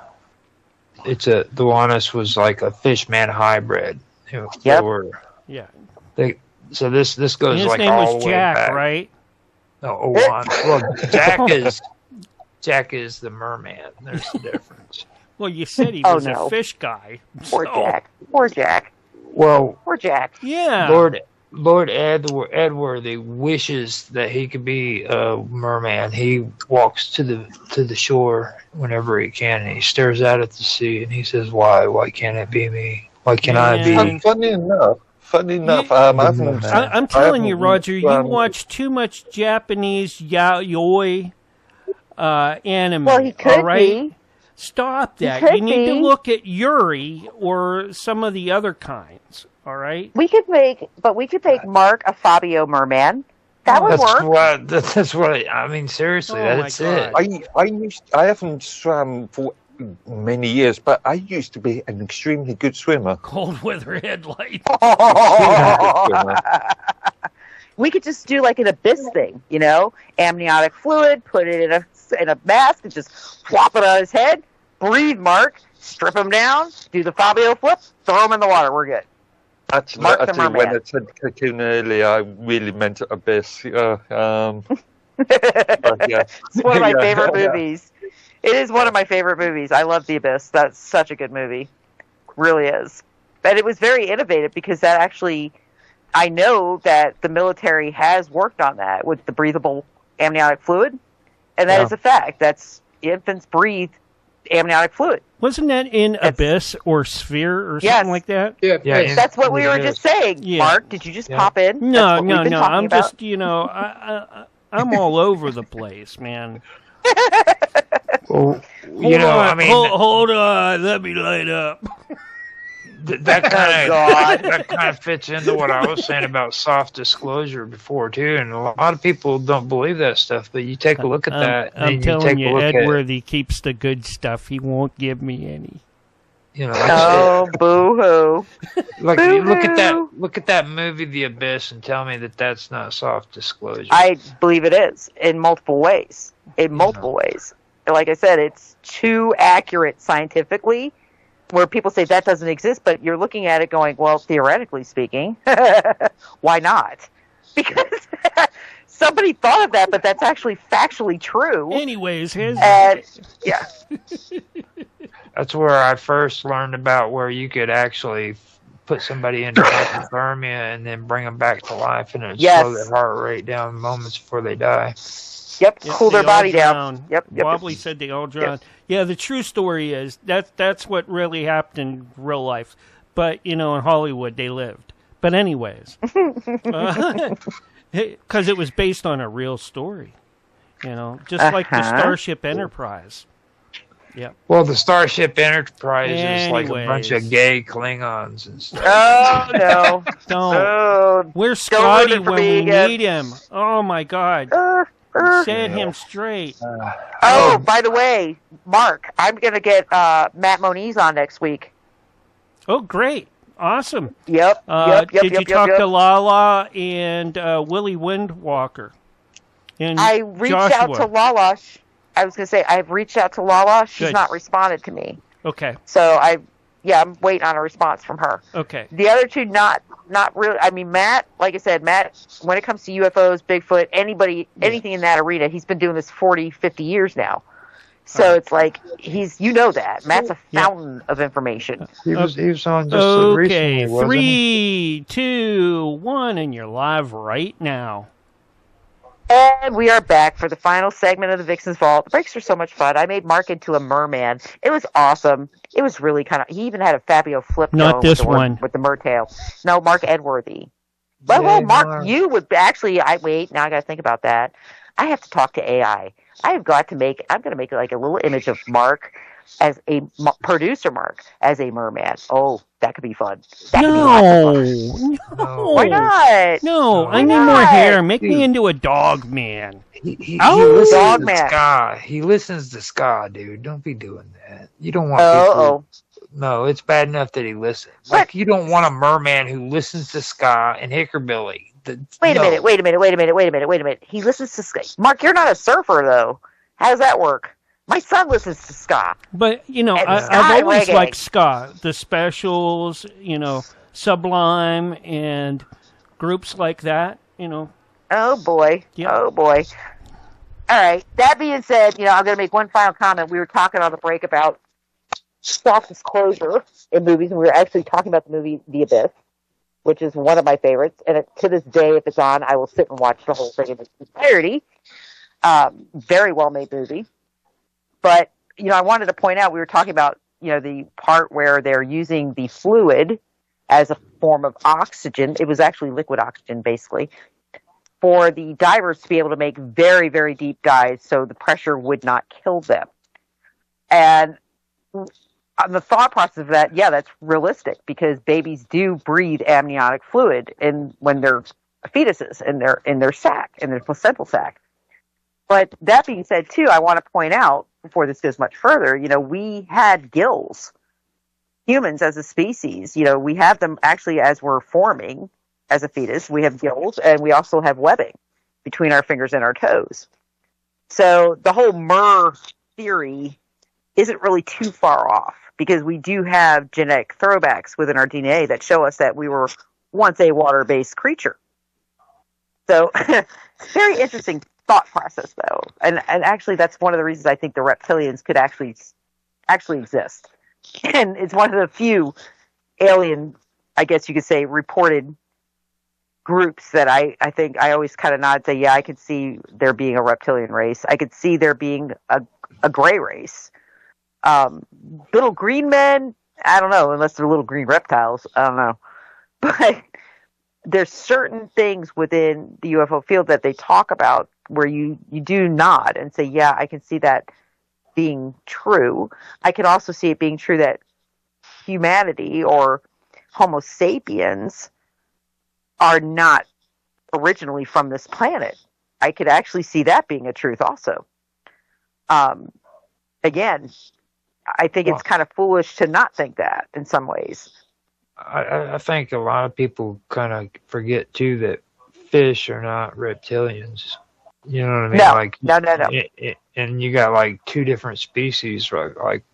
Owanes was like a fish-man hybrid. So this goes his like name all was the way Jack, back. right? No, well, Jack is the merman. There's the difference. Well, you said he was a fish guy. Poor Jack. Poor Jack. Well, poor Jack. Yeah. Lord Edworthy wishes that he could be a merman. He walks to the shore whenever he can, and he stares out at the sea, and he says, "Why? Why can't it be me? Why can't I be?" Funny enough, I'm telling you, Roger, you watch too much Japanese yaoi anime. Well, he could all right? be. Stop that. You need to look at Yuri or some of the other kinds. All right. We could make Mark a Fabio merman. That would work. That's what I mean. Seriously, that's it. I haven't swam for many years, but I used to be an extremely good swimmer. Cold weather headlight. We could just do like an abyss thing, amniotic fluid, put it in a mask, and just flop it on his head. Breathe, Mark. Strip him down. Do the Fabio flip. Throw him in the water. We're good. Actually, when I said cocoon earlier, I really meant abyss. It's one of my favorite movies. It is one of my favorite movies. I love The Abyss. That's such a good movie. Really is. And it was very innovative because that actually, I know that the military has worked on that with the breathable amniotic fluid. And that is a fact. Infants breathe amniotic fluid. Wasn't that in Abyss or Sphere or something like that? Yeah. That's what we were just saying. Yeah. Mark, did you just pop in? No. I'm just, I'm all over the place, man. Well, hold on, let me light up. That kind of fits into what I was saying about soft disclosure before too, and a lot of people don't believe that stuff. But you take a look at that. I'm telling you, Edworthy keeps the good stuff. He won't give me any. Oh, boo-hoo! Look at that movie, The Abyss, and tell me that that's not soft disclosure. I believe it is in multiple ways. Like I said, it's too accurate scientifically, where people say that doesn't exist, but you're looking at it going, well, theoretically speaking, why not? Because somebody thought of that, but that's actually factually true. Anyways, That's where I first learned about where you could actually put somebody into hypothermia and then bring them back to life, and it slow their heart rate down moments before they die. Yep, cool their body down. Yep. Wobbly said they all drowned. Yeah, the true story is that's what really happened in real life. But, in Hollywood, they lived. But anyways, because it was based on a real story, just like the Starship Enterprise. Yep. Well, the Starship Enterprise is like a bunch of Anyways. gay Klingons and stuff. Oh no! Don't. Oh, Where's Scotty ruin it for when me we again. need him? Oh my God! Set him straight. Oh, by the way, Mark, I'm gonna get Matt Moniz on next week. Oh, great! Awesome. Yep. Did you talk to Lala and Willie Windwalker? And I reached out Joshua? to Lala. I was gonna say I've reached out to Lala. She's Good. not responded to me. Okay. So I'm waiting on a response from her. Okay. The other two, not really. I mean, Matt, like I said, Matt, when it comes to UFOs, Bigfoot, anything in that arena, he's been doing this 40, 50 years now. So it's like that. Matt's a fountain of information. He was on just Okay. recently, wasn't he? 3, 2, 1, and you're live right now. And we are back for the final segment of the Vixen's Vault. The breaks are so much fun. I made Mark into a merman. It was awesome. It was really he even had a Fabio flip Not going this one. with the mer tail. No, Mark Edworthy. Well, Mark, you would actually. Now I got to think about that. I have to talk to AI. I'm going to make like a little image of Mark as a producer, Mark as a merman. Oh, that could be fun. That could be lots of fun. No. Why not? No, I need not? more hair. Make me into a dog man. He Oh, listens dog to man. ska. He listens to ska, dude. Don't be doing that. You don't want people. No, it's bad enough that he listens. Like, you don't want a merman who listens to ska and hickabilly. Wait a minute. He listens to ska. Mark, you're not a surfer, though. How does that work? My son listens to ska. But, ska I've always reggae. liked ska. The Specials, Sublime, and groups like that, Oh, boy. Yep. Oh, boy. All right. That being said, I'm going to make one final comment. We were talking on the break about self-disclosure in movies, and we were actually talking about the movie The Abyss, which is one of my favorites. And to this day, if it's on, I will sit and watch the whole thing in its entirety. Very well-made movie. But, I wanted to point out, we were talking about, the part where they're using the fluid as a form of oxygen. It was actually liquid oxygen, basically, for the divers to be able to make very, very deep dives so the pressure would not kill them. And the thought process of that, that's realistic, because babies do breathe amniotic fluid when they're fetuses in their sac, in their placental sac. But that being said, too, I want to point out, before this goes much further, we had gills. Humans as a species, we have them actually as we're forming as a fetus. We have gills, and we also have webbing between our fingers and our toes. So the whole mer theory isn't really too far off, because we do have genetic throwbacks within our DNA that show us that we were once a water-based creature. So it's very interesting thought process, though. And actually, that's one of the reasons I think the reptilians could actually exist. And it's one of the few alien, I guess you could say, reported groups that I think I always kind of nod and say, I could see there being a reptilian race. I could see there being a gray race. Little green men, I don't know, unless they're little green reptiles. I don't know. But there's certain things within the UFO field that they talk about where you do nod and say, I can see that being true. I can also see it being true that humanity or Homo sapiens are not originally from this planet. I could actually see that being a truth also. Again, I think it's kind of foolish to not think that in some ways. I think a lot of people kind of forget, too, that fish are not reptilians. You know what I mean? No. And you got, like, two different species, like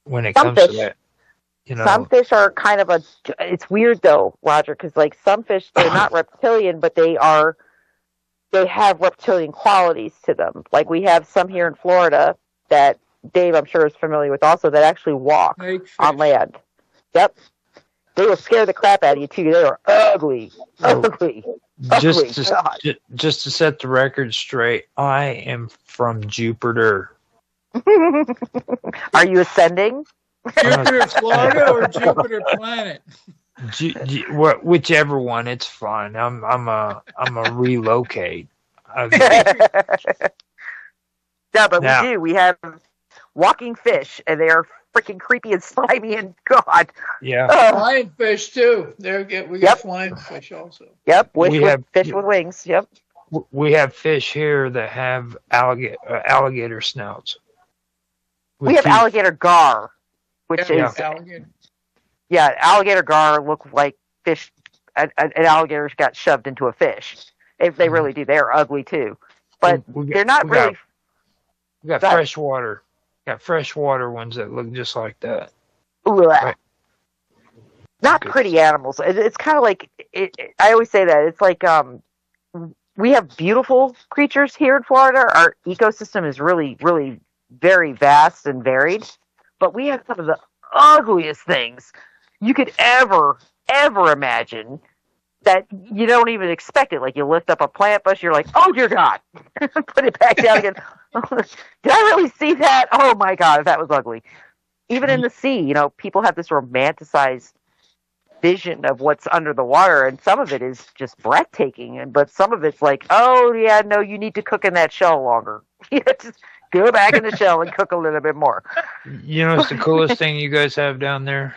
when it some comes fish, to that. Some fish are kind of it's weird, though, Roger, because, like, some fish, they're not reptilian, but they have reptilian qualities to them. Like, we have some here in Florida that Dave, I'm sure, is familiar with also, that actually walk on land. Yep. They will scare the crap out of you, too. They are ugly. Ugly. Just to set the record straight, I am from Jupiter. Are you ascending? Jupiter, Florida, or Jupiter planet? Whichever one, it's fine. I'm a relocate. No, but we do. We walking fish, and they are freaking creepy and slimy and God. Yeah. Flying fish too. We got flying fish also. Yep, fish with wings. Yep. We have fish here that have alligator snouts. We have alligator gar, which is alligator. Yeah, alligator gar look like fish. An alligator got shoved into a fish. If they really do, they're ugly too. But they're not really. We got freshwater. Got freshwater ones that look just like that. Right. Not pretty animals. It's kind of like I always say that it's like we have beautiful creatures here in Florida. Our ecosystem is really, really very vast and varied, but we have some of the ugliest things you could ever imagine that you don't even expect it. Like you lift up a plant bush, you're like, oh dear God, put it back down again. Did I really see that? Oh my God, that was ugly. Even in the sea, people have this romanticized vision of what's under the water, and some of it is just breathtaking, but some of it's like, oh yeah, no, you need to cook in that shell longer. Just go back in the shell and cook a little bit more. It's the coolest thing you guys have down there?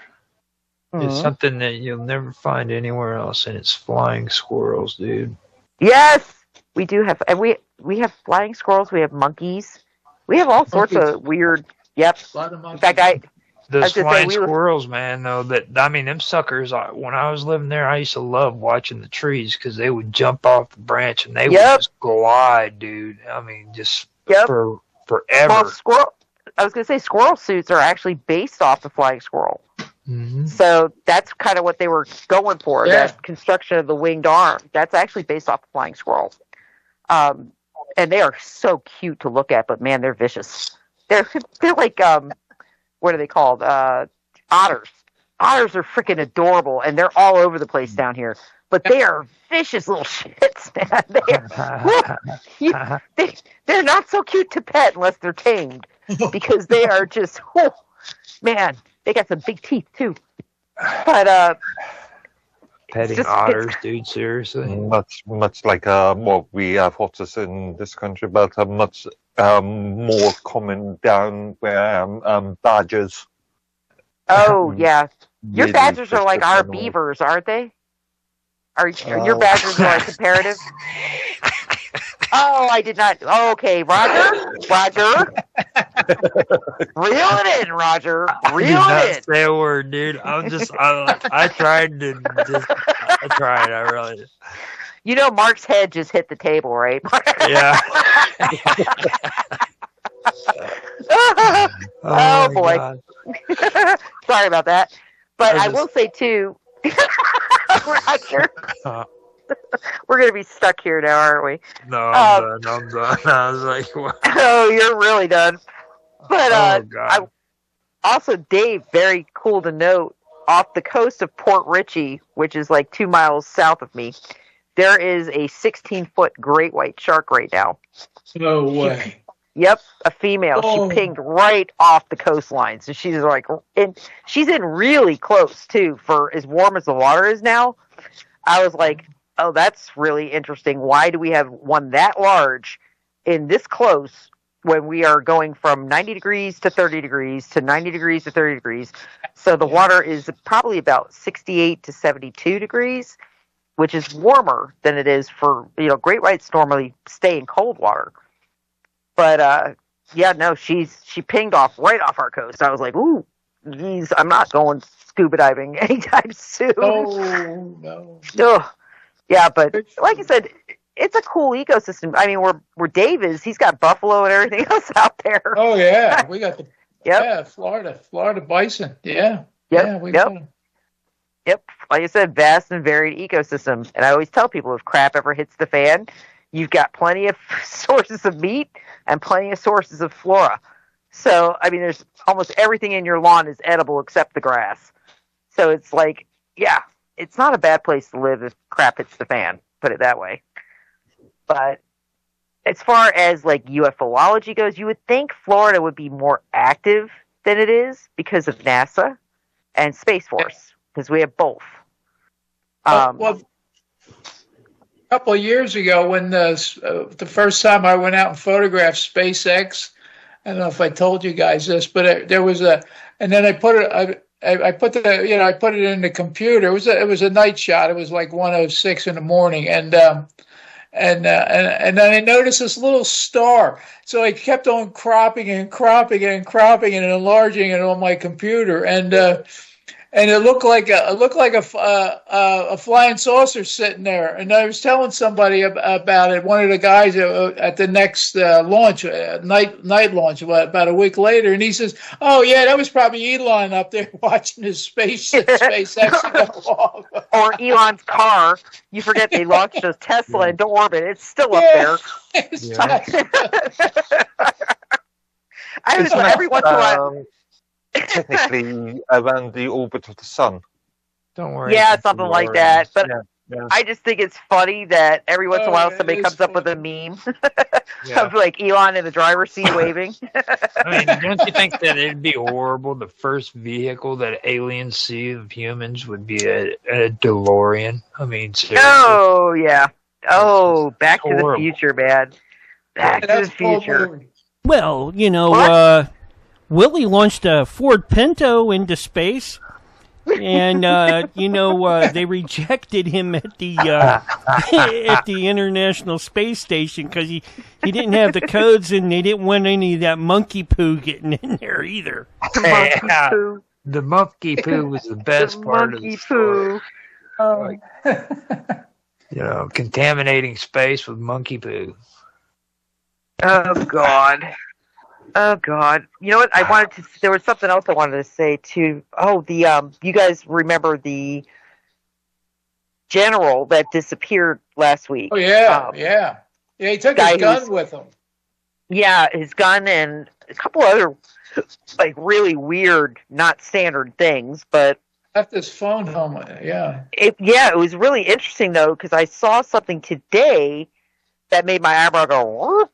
It's something that you'll never find anywhere else, and it's flying squirrels, dude. Yes, we do have, and we have flying squirrels. We have monkeys. We have all sorts of weird. Yep. In fact, those flying squirrels, man. Though them suckers. When I was living there, I used to love watching the trees because they would jump off the branch and they would just glide, dude. I mean, just for forever. Well, I was going to say squirrel suits are actually based off the flying squirrel. Mm-hmm. So that's kind of what they were going for, that construction of the winged arm. That's actually based off the flying squirrel. And they are so cute to look at, but man, they're vicious. They're like, what are they called? Otters. Otters are freaking adorable, and they're all over the place down here. But they are vicious little shits, man. They're not so cute to pet unless they're tamed, because they are just, man. They got some big teeth too, but petting otters, dude. Seriously, much like what we have otters in this country, but much more common down where badgers. Oh yeah, your badgers are like our beavers, aren't they? Are your badgers are like comparative? Oh, I did not. Oh, okay, Roger. Reel it in, Roger. Reel it in. Say a word, dude. I tried. I really. Mark's head just hit the table, right? Yeah. Oh boy. Sorry about that. But I will say too, Roger. We're going to be stuck here now, aren't we? No, I'm done. I was like, what? Oh, you're really done. But God. Also, Dave, very cool to note, off the coast of Port Richey, which is like 2 miles south of me, there is a 16-foot great white shark right now. No way. Yep, a female. Oh. She pinged right off the coastline. So she's like, and she's in really close too, for as warm as the water is now. I was like, oh, that's really interesting. Why do we have one that large in this close when we are going from 90 degrees to 30 degrees to 90 degrees to 30 degrees? So the water is probably about 68 to 72 degrees, which is warmer than it is for, great whites normally stay in cold water. But, she pinged off right off our coast. I was like, ooh, geez, I'm not going scuba diving anytime soon. Oh, no. Ugh. Yeah, but like I said, it's a cool ecosystem. I mean, where Dave is, he's got buffalo and everything else out there. Oh yeah, we got the Florida bison. Yeah, Yep. Like I said, vast and varied ecosystem. And I always tell people, if crap ever hits the fan, you've got plenty of sources of meat and plenty of sources of flora. So I mean, there's almost everything in your lawn is edible except the grass. So it's like, yeah. It's not a bad place to live if crap hits the fan, put it that way. But as far as like UFOlogy goes, you would think Florida would be more active than it is because of NASA and Space Force, because we have both. A couple of years ago, when the first time I went out and photographed SpaceX, I don't know if I told you guys this, but there was a, and then I put it. I put I put it in the computer. It was a night shot. It was like 1:06 in the morning, and then I noticed this little star. So I kept on cropping and enlarging it on my computer, and it looked like a flying saucer sitting there. And I was telling somebody about it. One of the guys at the next launch, night launch, about a week later, and he says, "Oh yeah, that was probably Elon up there watching his SpaceX go off." Or Elon's car. You forget they launched a Tesla into orbit. It's still up there. I was every once in a while. Technically around the orbit of the sun. Don't worry. Yeah, something like that. But Yeah. I just think it's funny that every once in a while somebody comes up with a meme of like Elon in the driver's seat waving. I mean, don't you think that it'd be horrible? The first vehicle that aliens see of humans would be a DeLorean. I mean, seriously. Oh yeah. Oh, Back to the horrible. Future, man. Back to the Future. Well, Willie launched a Ford Pinto into space, and they rejected him at the at the International Space Station because he didn't have the codes, and they didn't want any of that monkey poo getting in there either. The monkey poo was the best part of the story. Oh. Contaminating space with monkey poo. Oh God. Oh God! You know what? There was something else I wanted to say too. Oh, you guys remember the general that disappeared last week? Oh yeah. He took his gun with him. Yeah, his gun and a couple other like really weird, not standard things, but left his phone home. Yeah. It was really interesting though because I saw something today that made my eyebrow go. Whoop.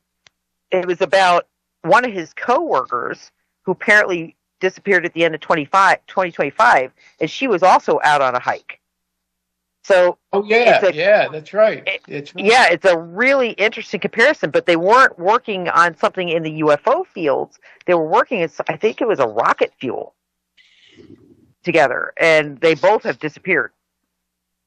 It was about one of his coworkers who apparently disappeared at the end of 2025, and she was also out on a hike. So, that's right. It's a really interesting comparison, but they weren't working on something in the UFO fields. They were working I think it was a rocket fuel together, and they both have disappeared.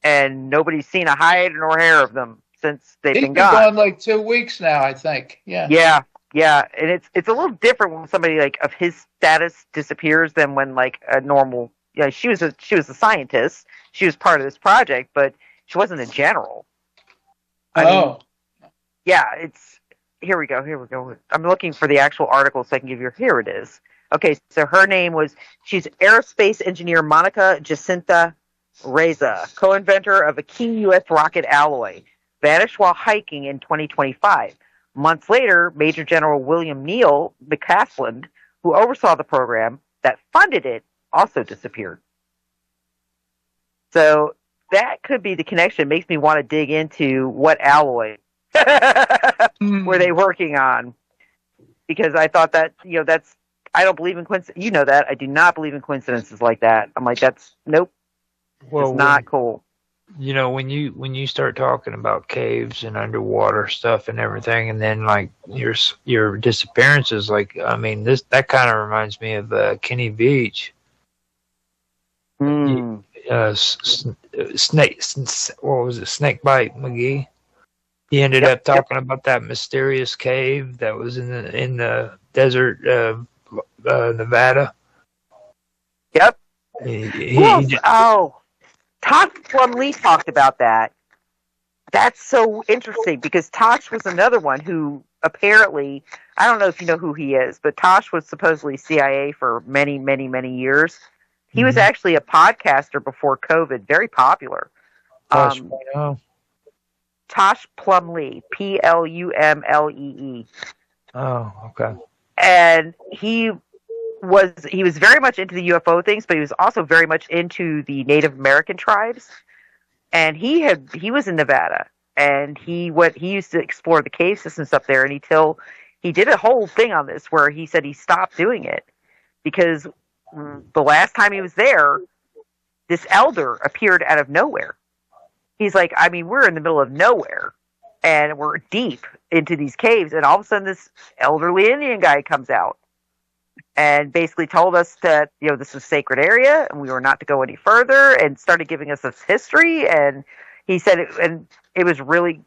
And nobody's seen a hide nor hair of them since they've been gone. Like 2 weeks now, I think. Yeah. Yeah, and it's a little different when somebody like of his status disappears than when like a normal. Yeah, she was a scientist. She was part of this project, but she wasn't a general. I mean, it's here we go. I'm looking for the actual article so I can give you. Here it is. Okay, so her name she's aerospace engineer Monica Jacinta Reza, co-inventor of a key U.S. rocket alloy, vanished while hiking in 2025. Months later, Major General William Neal McCaslin, who oversaw the program that funded it, also disappeared. So that could be the connection. It makes me want to dig into what alloy were they working on. Because I thought that, I don't believe in coincidence. You know that. I do not believe in coincidences like that. I'm like, nope. Well, it's not cool. When you start talking about caves and underwater stuff and everything, and then like your disappearances, like that kind of reminds me of Kenny Beach. Snakebite McGee. He ended up talking about that mysterious cave that was in the desert, Nevada. Yep. Tosh Plumlee talked about that. That's so interesting because Tosh was another one who apparently, I don't know if you know who he is, but Tosh was supposedly CIA for many, many, many years. He was actually a podcaster before COVID, very popular. Tosh Plumlee, Plumlee. Oh, okay. And he was very much into the UFO things, but he was also very much into the Native American tribes. And he was in Nevada, and he used to explore the cave systems up there. And he did a whole thing on this where he said he stopped doing it because the last time he was there, this elder appeared out of nowhere. He's like, we're in the middle of nowhere, and we're deep into these caves, and all of a sudden this elderly Indian guy comes out and basically told us that, you know, this was a sacred area and we were not to go any further, and started giving us this history. And he said it was really,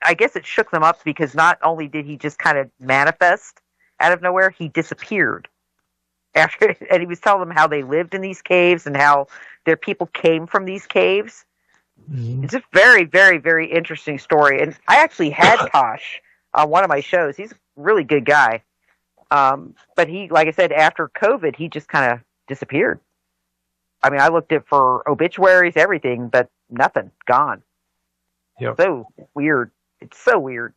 I guess it shook them up, because not only did he just kind of manifest out of nowhere, he disappeared after, and he was telling them how they lived in these caves and how their people came from these caves. Mm-hmm. It's a very, very, very interesting story. And I actually had Tosh on one of my shows. He's a really good guy. But he, like I said, after COVID, he just kind of disappeared. I mean, I looked at for obituaries, everything, but nothing, gone. Yep. So weird. It's so weird.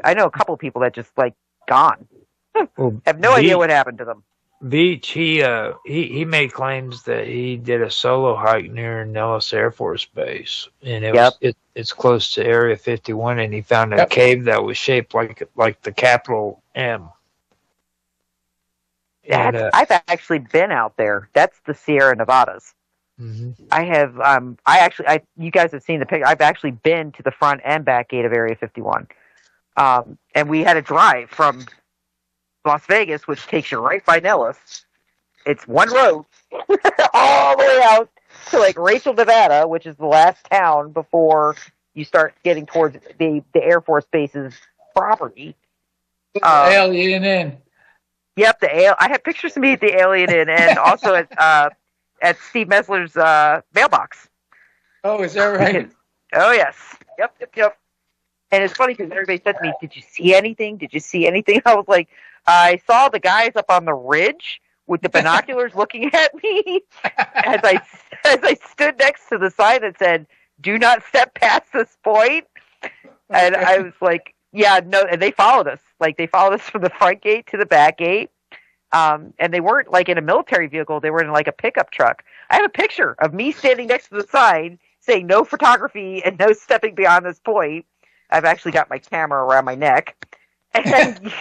I know a couple of people that just like gone. Well, have no idea what happened to them. Beach, he made claims that he did a solo hike near Nellis Air Force Base, and it's close to Area 51, and he found a cave that was shaped like the capital M. And, I've actually been out there. That's the Sierra Nevadas. Mm-hmm. I have. You guys have seen the picture. I've actually been to the front and back gate of Area 51, and we had a drive from Las Vegas, which takes you right by Nellis. It's one road all the way out to like Rachel, Nevada, which is the last town before you start getting towards the Air Force Base's property. Alien Inn. Yep, I have pictures of me at the Alien Inn, and also at Steve Mesler's mailbox. Oh, is that right? Oh, yes. Yep. And it's funny because everybody said to me, "Did you see anything? Did you see anything?" I was like, I saw the guys up on the ridge with the binoculars looking at me as I stood next to the sign that said, "Do not step past this point." And I was like, yeah, no, and they followed us. Like, they followed us from the front gate to the back gate. And they weren't like in a military vehicle, they were in like a pickup truck. I have a picture of me standing next to the sign saying no photography and no stepping beyond this point. I've actually got my camera around my neck. And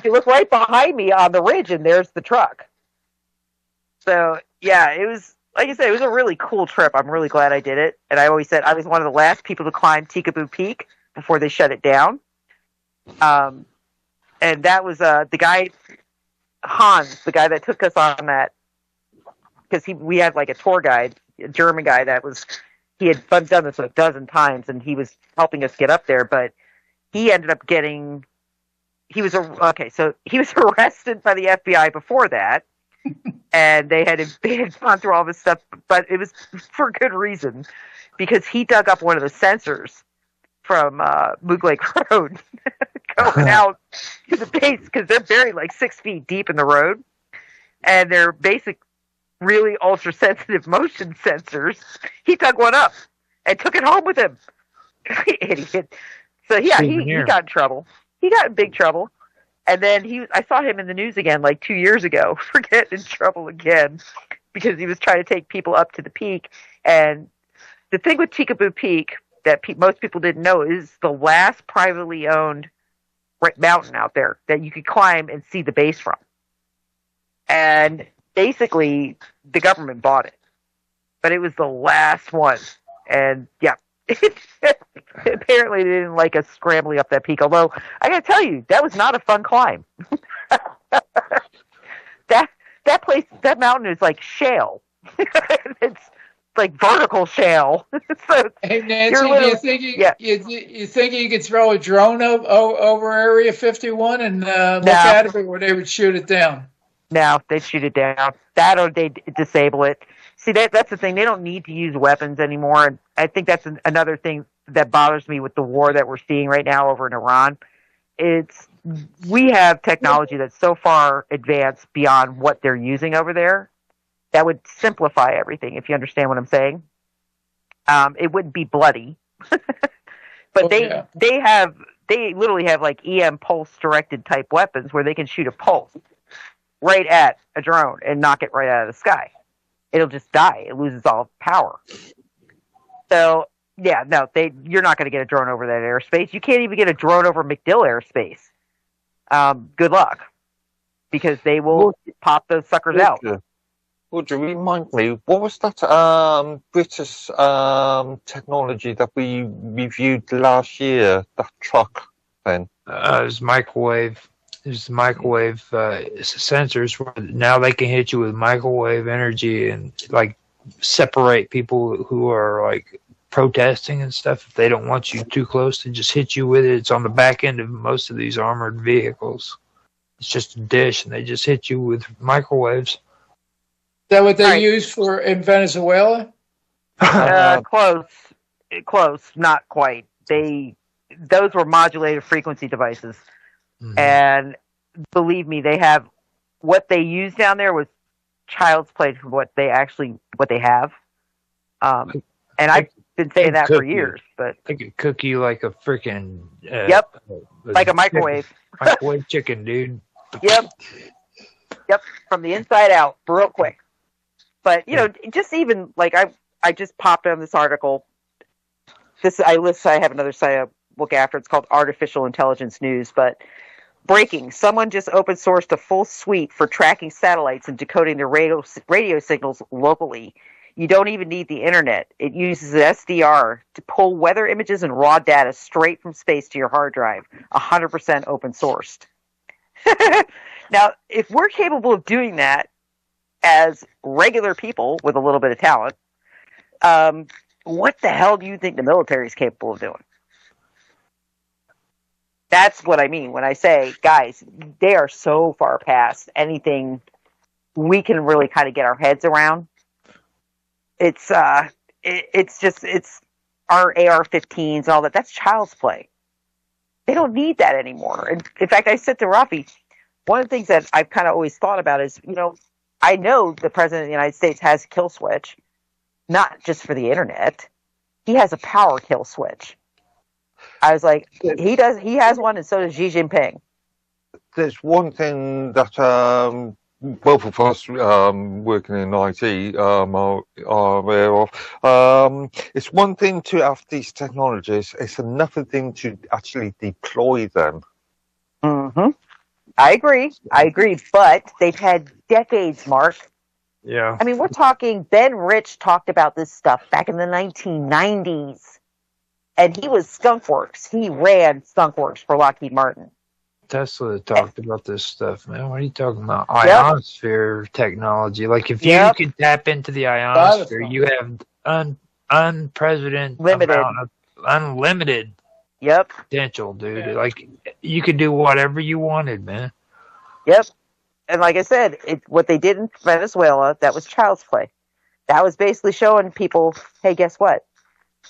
you look right behind me on the ridge, and there's the truck. So, yeah, it was, like I said, it was a really cool trip. I'm really glad I did it. And I always said I was one of the last people to climb Tikaboo Peak before they shut it down. And that was the guy, Hans, the guy that took us on that, because we had like a tour guide, a German guy he had done this a dozen times, and he was helping us get up there, but he ended up he was arrested by the FBI before that, and they had gone through all this stuff, but it was for good reason, because he dug up one of the sensors from Moog Lake Road going out to the base, because they're buried like 6 feet deep in the road, and they're basic, really ultra sensitive motion sensors. He dug one up and took it home with him. Idiot. So yeah, he got in trouble. He got in big trouble. And then I saw him in the news again like 2 years ago for getting in trouble again, because he was trying to take people up to the peak. And the thing with Tikaboo Peak that most people didn't know is the last privately owned mountain out there that you could climb and see the base from. And basically, the government bought it. But it was the last one. And yeah, apparently they didn't like us scrambling up that peak. Although, I gotta tell you, that was not a fun climb. that place, that mountain is like shale. It's like vertical shale. So hey Nancy, do you think you think you could throw a drone over Area 51 and look at it, or they would shoot it down? No, they'd shoot it down. That or they'd disable it. See, that's the thing. They don't need to use weapons anymore. And I think that's another thing that bothers me with the war that we're seeing right now over in Iran. We have technology that's so far advanced beyond what they're using over there that would simplify everything, if you understand what I'm saying. It wouldn't be bloody. But they literally have like EM pulse directed type weapons where they can shoot a pulse right at a drone and knock it right out of the sky. It'll just die. It loses all power. So, yeah, no, you're not going to get a drone over that airspace. You can't even get a drone over MacDill airspace. Good luck. Because they will pop those suckers out. Would you remind me, what was that British technology that we reviewed last year? That truck then? It was microwave. There's microwave sensors where now they can hit you with microwave energy and like separate people who are like protesting and stuff. If they don't want you too close, to just hit you with it. It's on the back end of most of these armored vehicles. It's just a dish, and they just hit you with microwaves. Is that what they use for in Venezuela? Close, not quite. Those were modulated frequency devices. Mm-hmm. And believe me, what they used down there was child's play for what they have. And I've been saying that for years, but they could cook you like a freaking like a microwave. Microwave chicken, dude. Yep, from the inside out, real quick. But just even like I just popped on this article. I have another site I look after. It's called Artificial Intelligence News, but. Breaking. Someone just open sourced a full suite for tracking satellites and decoding their radio signals locally. You don't even need the internet. It uses SDR to pull weather images and raw data straight from space to your hard drive. 100% open sourced. Now, if we're capable of doing that as regular people with a little bit of talent, what the hell do you think the military is capable of doing? That's what I mean when I say, guys, they are so far past anything we can really kind of get our heads around. It's our AR-15s and all that. That's child's play. They don't need that anymore. And in fact, I said to Rafi, one of the things that I've kind of always thought about is, I know the President of the United States has a kill switch, not just for the internet. He has a power kill switch. I was like, he has one, and so does Xi Jinping. There's one thing that both of us working in IT are aware of. It's one thing to have these technologies. It's another thing to actually deploy them. Mm-hmm. I agree. But they've had decades, Mark. Yeah. I mean, we're talking, Ben Rich talked about this stuff back in the 1990s. And he was Skunkworks. He ran Skunkworks for Lockheed Martin. Tesla talked about this stuff, man. What are you talking about? Ionosphere technology. Like, if you can tap into the ionosphere, you have unlimited potential, dude. Like, you could do whatever you wanted, man. Yep. And like I said, what they did in Venezuela, that was child's play. That was basically showing people, hey, guess what?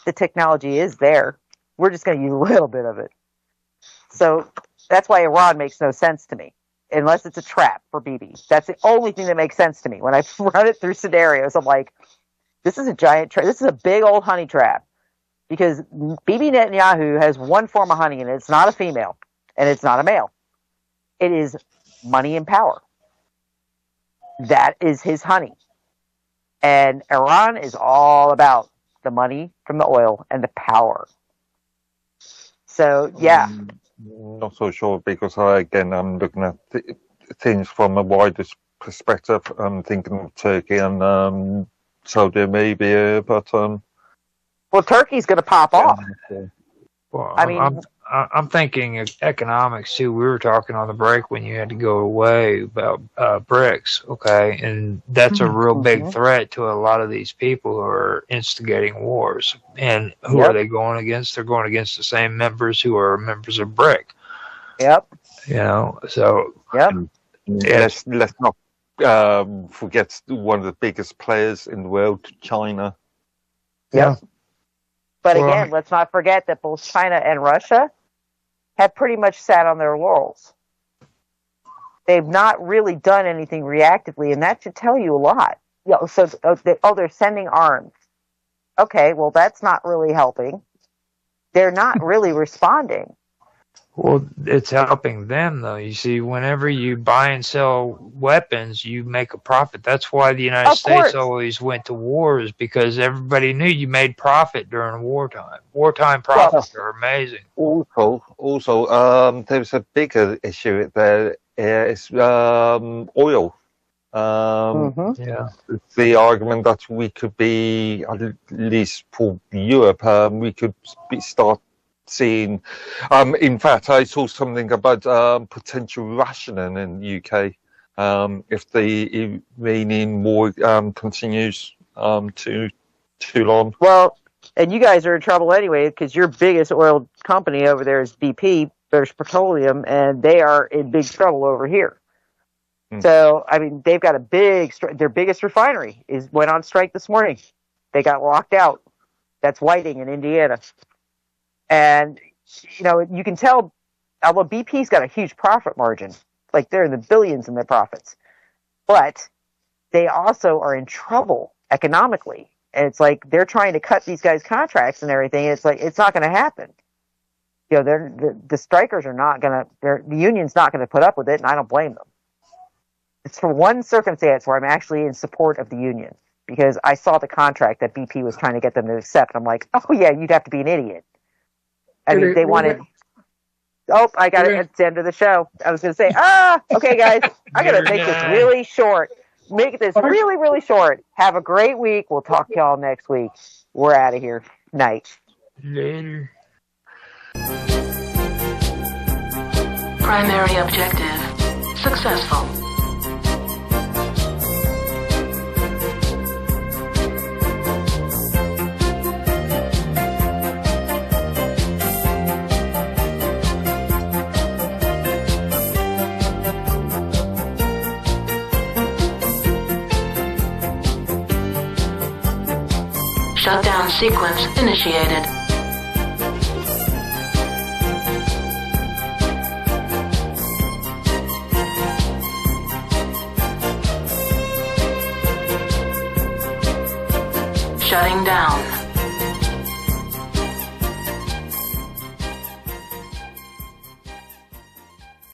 The technology is there. We're just going to use a little bit of it. So that's why Iran makes no sense to me, unless it's a trap for Bibi. That's the only thing that makes sense to me. When I run it through scenarios, I'm like, this is a giant trap. This is a big old honey trap. Because Bibi Netanyahu has one form of honey, and it's not a female, and it's not a male. It is money and power. That is his honey. And Iran is all about the money from the oil and the power. So, yeah. Not so sure, because I'm looking at things from a wider perspective. I'm thinking of Turkey and Saudi Arabia, but well, Turkey's going to pop off. Well, I mean, I'm thinking of economics too. We were talking on the break when you had to go away about BRICS, okay, and that's a real big threat to a lot of these people who are instigating wars. And who are they going against? They're going against the same members who are members of BRIC. Yep. So. Yep. Let's not forget one of the biggest players in the world, China. Yep. But again, let's not forget that both China and Russia have pretty much sat on their laurels. They've not really done anything reactively, and that should tell you a lot. They're sending arms. Okay, well, that's not really helping. They're not really responding. Well, it's helping them, though. You see, whenever you buy and sell weapons, you make a profit. That's why the United States always went to wars, because everybody knew you made profit during wartime. Wartime profits are amazing. Also, there's a bigger issue there. It's oil. Yeah. The argument that we could be, at least for Europe, we could start seeing. In fact, I saw something about potential rationing in the UK if the Iranian war continues too long. Well, and you guys are in trouble anyway because your biggest oil company over there is BP, British Petroleum, and they are in big trouble over here. So, I mean, they've got a big, their biggest refinery went on strike this morning. They got locked out. That's Whiting in Indiana. And, you know, you can tell, although BP's got a huge profit margin, like they're in the billions in their profits, but they also are in trouble economically. And it's like they're trying to cut these guys' contracts and everything. And it's like, it's not going to happen. You know, the strikers are not going to, the union's not going to put up with it, and I don't blame them. It's for one circumstance where I'm actually in support of the union, because I saw the contract that BP was trying to get them to accept. I'm like, oh yeah, you'd have to be an idiot. I mean, they wanted. Oh, I got it at the end of the show. I was going to say, okay, guys, I got to make this really short. Make this really, really short. Have a great week. We'll talk to y'all next week. We're out of here. Night. Later. Primary objective successful. Shutdown sequence initiated. Shutting down.